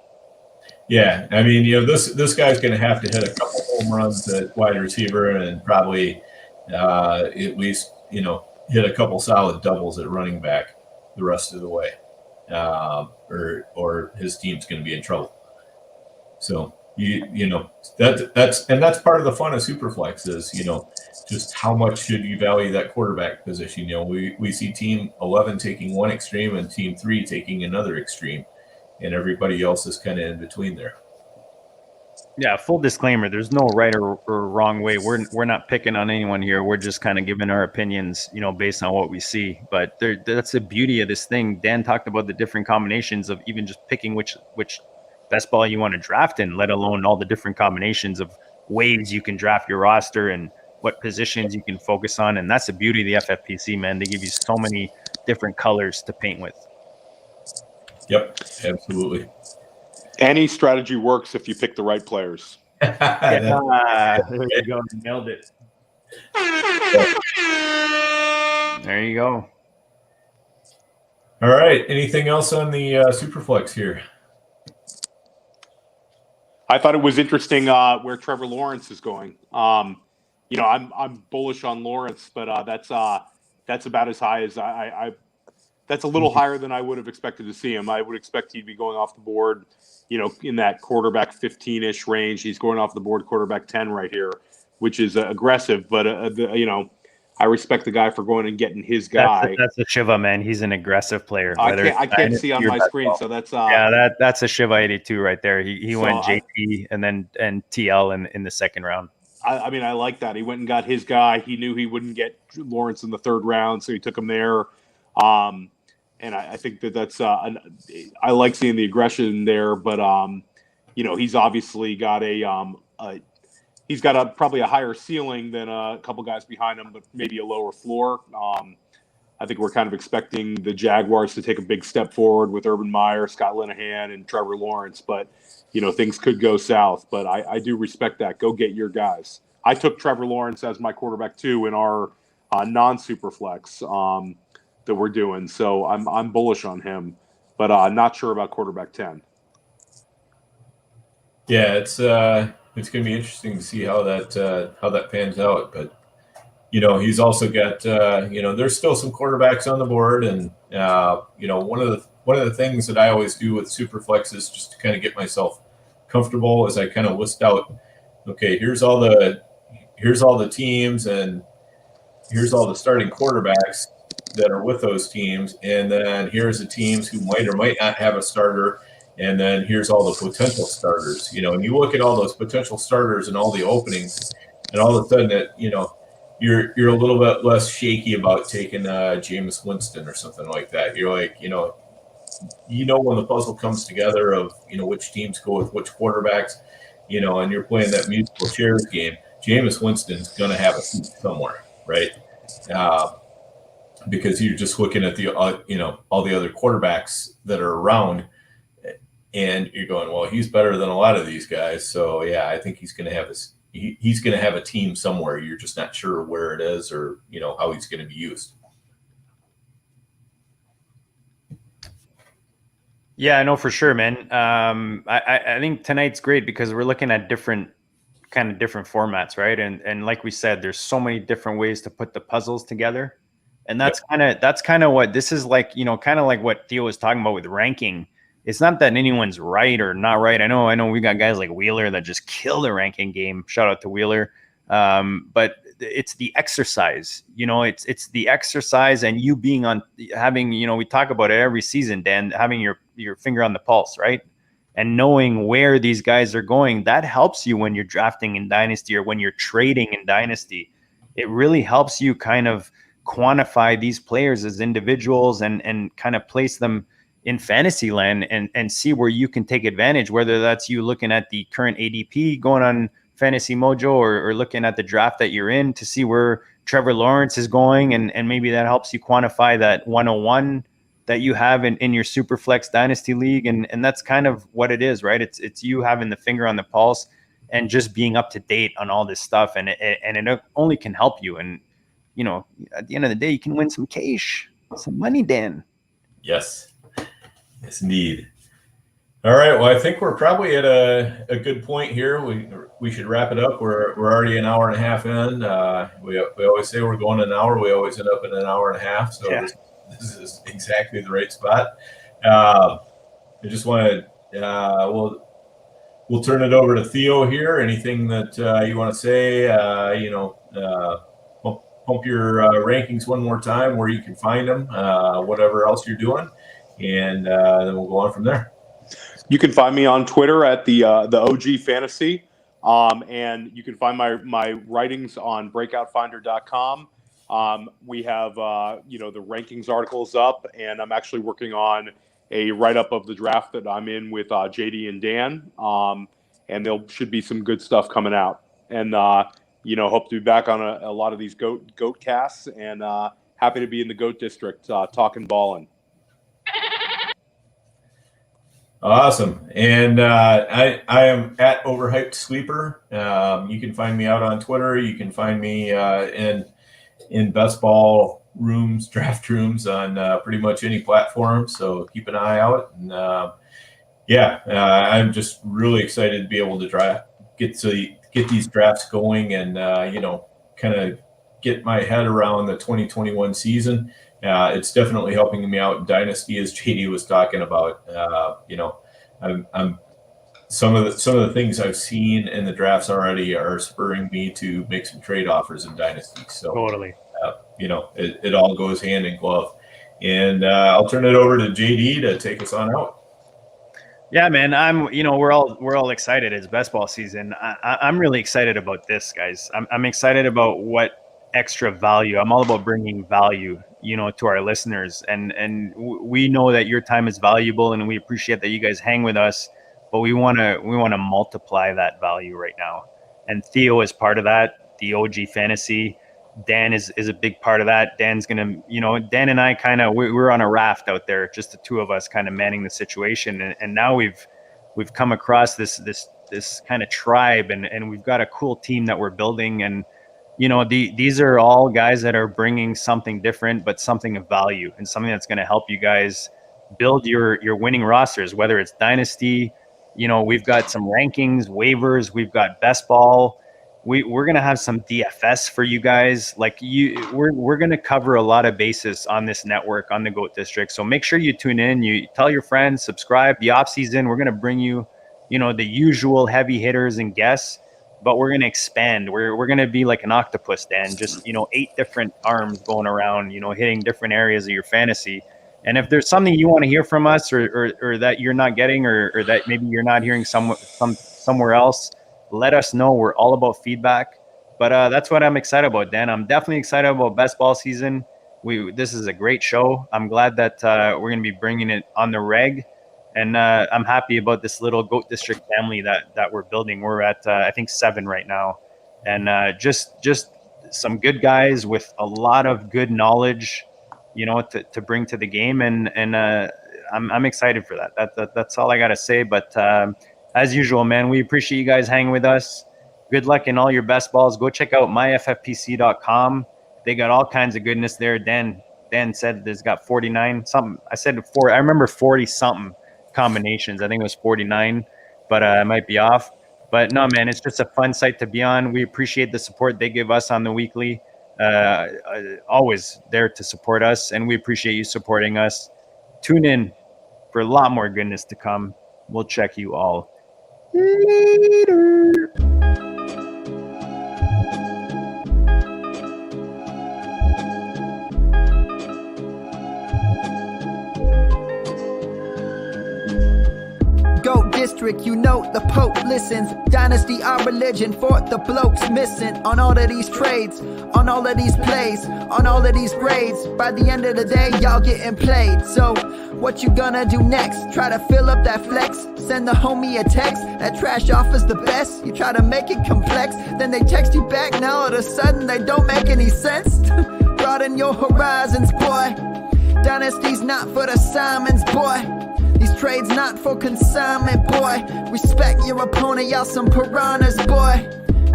Yeah, I mean, this guy's going to have to hit a couple home runs at wide receiver and probably at least hit a couple solid doubles at running back the rest of the way. Or his team's going to be in trouble. So that's part of the fun of Superflex is just how much should you value that quarterback position. We see team 11 taking one extreme and team 3 taking another extreme, and everybody else is kind of in between there. Yeah, full disclaimer, there's no right or wrong way. We're not picking on anyone here. We're just kind of giving our opinions, based on what we see. But that's the beauty of this thing. Dan talked about the different combinations of even just picking which best ball you want to draft in, let alone all the different combinations of ways you can draft your roster and what positions you can focus on. And that's the beauty of the FFPC, man. They give you so many different colors to paint with. Yep, absolutely. Any strategy works if you pick the right players. There you go. Nailed it. There you go. All right. Anything else on the Superflex here? I thought it was interesting where Trevor Lawrence is going. I'm bullish on Lawrence, but that's about as high as I that's a little higher than I would have expected to see him. I would expect he'd be going off the board, in that quarterback 15-ish range. He's going off the board quarterback 10 right here. which is aggressive. But I respect the guy for going and getting his guy. That's a Shiva, man. He's an aggressive player. I can't see on my screen, so that's that's a Shiva 82 right there. He went JT and TL in the second round. I mean, I like that. He went and got his guy. He knew he wouldn't get Lawrence in the third round, so he took him there. And I think that's I like seeing the aggression there, but he's obviously got he's got probably a higher ceiling than a couple guys behind him, but maybe a lower floor. I think we're kind of expecting the Jaguars to take a big step forward with Urban Meyer, Scott Linehan, and Trevor Lawrence, but things could go south. But I do respect that. Go get your guys. I took Trevor Lawrence as my quarterback too in our non-super flex that we're doing, so I'm bullish on him, but not sure about quarterback 10. Yeah, it's going to be interesting to see how that pans out. But he's also got there's still some quarterbacks on the board, and one of the things that I always do with Superflex is just to kind of get myself comfortable as I kind of list out, okay, here's all the teams and here's all the starting quarterbacks that are with those teams, and then here's the teams who might or might not have a starter, and then here's all the potential starters. And you look at all those potential starters and all the openings, and all of a sudden that you're a little bit less shaky about taking Jameis Winston or something like that. You're like, when the puzzle comes together of which teams go with which quarterbacks, and you're playing that musical chairs game, Jameis Winston's going to have a seat somewhere, right? Because you're just looking at the all the other quarterbacks that are around, and you're going, well, he's better than a lot of these guys. So yeah, I think he's going to have he's going to have a team somewhere. You're just not sure where it is or how he's going to be used. Yeah, I know for sure, man. I think tonight's great because we're looking at different formats, right? And like we said, there's so many different ways to put the puzzles together. And that's kind of what this is like, kind of like what Theo was talking about with ranking. It's not that anyone's right or not right. I know we got guys like Wheeler that just kill the ranking game. Shout out to Wheeler. But it's the exercise, it's the exercise and you being on having, we talk about it every season, Dan, having your finger on the pulse, right? And knowing where these guys are going, that helps you when you're drafting in Dynasty or when you're trading in Dynasty. It really helps you kind of quantify these players as individuals and kind of place them in fantasy land and see where you can take advantage, whether that's you looking at the current ADP going on Fantasy Mojo or looking at the draft that you're in to see where Trevor Lawrence is going. And maybe that helps you quantify that 101 that you have in your Superflex Dynasty League. And that's kind of what it is, right? It's you having the finger on the pulse and just being up to date on all this stuff. And it only can help you. And, at the end of the day, you can win some cash, some money, Dan. Yes. Yes, indeed. All right. Well, I think we're probably at a good point here. We should wrap it up. We're already an hour and a half in. We always say we're going an hour. We always end up in an hour and a half. So yeah. This is exactly the right spot. I just want to we'll turn it over to Theo here. Anything that you want to say? Pump your rankings one more time, where you can find them, whatever else you're doing, and then we'll go on from there. You can find me on Twitter at the OG Fantasy, and you can find my writings on breakoutfinder.com. We have the rankings articles up, and I'm actually working on a write-up of the draft that I'm in with JD and Dan, and there should be some good stuff coming out. And hope to be back on a lot of these goat casts, and happy to be in the GOAT district talking BALLiN. Awesome. And I am at Overhyped Sleeper. You can find me out on Twitter. You can find me in best ball rooms, draft rooms on pretty much any platform. So keep an eye out. And I'm just really excited to be able to get these drafts going and, kind of get my head around the 2021 season. It's definitely helping me out in Dynasty, as JD was talking about. I'm some of the things I've seen in the drafts already are spurring me to make some trade offers in Dynasty. So Totally. It all goes hand in glove. And I'll turn it over to JD to take us on out. Yeah, man. We're all excited. It's best ball season. I'm really excited about this, guys. I'm excited about what extra value. I'm all about bringing value, to our listeners. And we know that your time is valuable, and we appreciate that you guys hang with us. But we want to multiply that value right now. And Theo is part of that. The OG Fantasy. Dan is a big part of that. Dan's going to, Dan and I we're on a raft out there, just the two of us kind of manning the situation. And now we've come across this kind of tribe, and we've got a cool team that we're building. And, these are all guys that are bringing something different, but something of value and something that's going to help you guys build your winning rosters, whether it's Dynasty. We've got some rankings, waivers, we've got best ball. We're going to have some DFS for you guys. We're going to cover a lot of bases on this network, on the GOAT District. So make sure you tune in, you tell your friends, subscribe. The off season, we're going to bring you, the usual heavy hitters and guests, but we're going to expand. We're going to be like an octopus, Dan, just, 8 different arms going around, hitting different areas of your fantasy. And if there's something you want to hear from us or that you're not getting, or that maybe you're not hearing somewhere else, let us know. We're all about feedback. But that's what I'm excited about, Dan. I'm definitely excited about best ball season. This is a great show. I'm glad that we're going to be bringing it on the reg. And I'm happy about this little GOAT District family that we're building. We're at, I think, 7 right now. And just some good guys with a lot of good knowledge, to bring to the game. And I'm excited for that. That's all I got to say. But as usual, man, we appreciate you guys hanging with us. Good luck in all your best balls. Go check out myffpc.com. They got all kinds of goodness there. Dan said there's got 49 something. I said 4. I remember 40 something combinations. I think it was 49, but I might be off. But no, man, it's just a fun site to be on. We appreciate the support they give us on the weekly. Always there to support us, and we appreciate you supporting us. Tune in for a lot more goodness to come. We'll check you all later. GOAT District, the Pope listens. Dynasty, our religion, for the blokes missing. On all of these trades, on all of these plays, on all of these grades. By the end of the day, y'all getting played. So, what you gonna do next? Try to fill up that flex? Send the homie a text? That trash offer's the best? You try to make it complex, then they text you back. Now all of a sudden, they don't make any sense. Broaden your horizons, boy. Dynasty's not for the Simons, boy. These trades not for consignment, boy. Respect your opponent, y'all some piranhas, boy.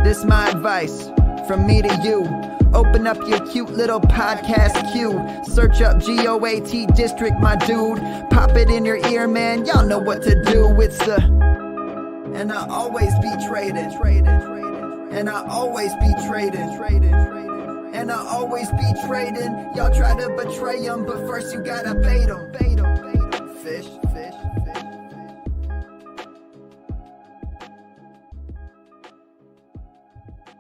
This my advice, from me to you. Open up your cute little podcast queue. Search up GOAT District, my dude. Pop it in your ear, man, y'all know what to do. It's the... And I always be traded. And I always be traded. And I always be trading. Y'all try to betray them, but first you gotta bait them.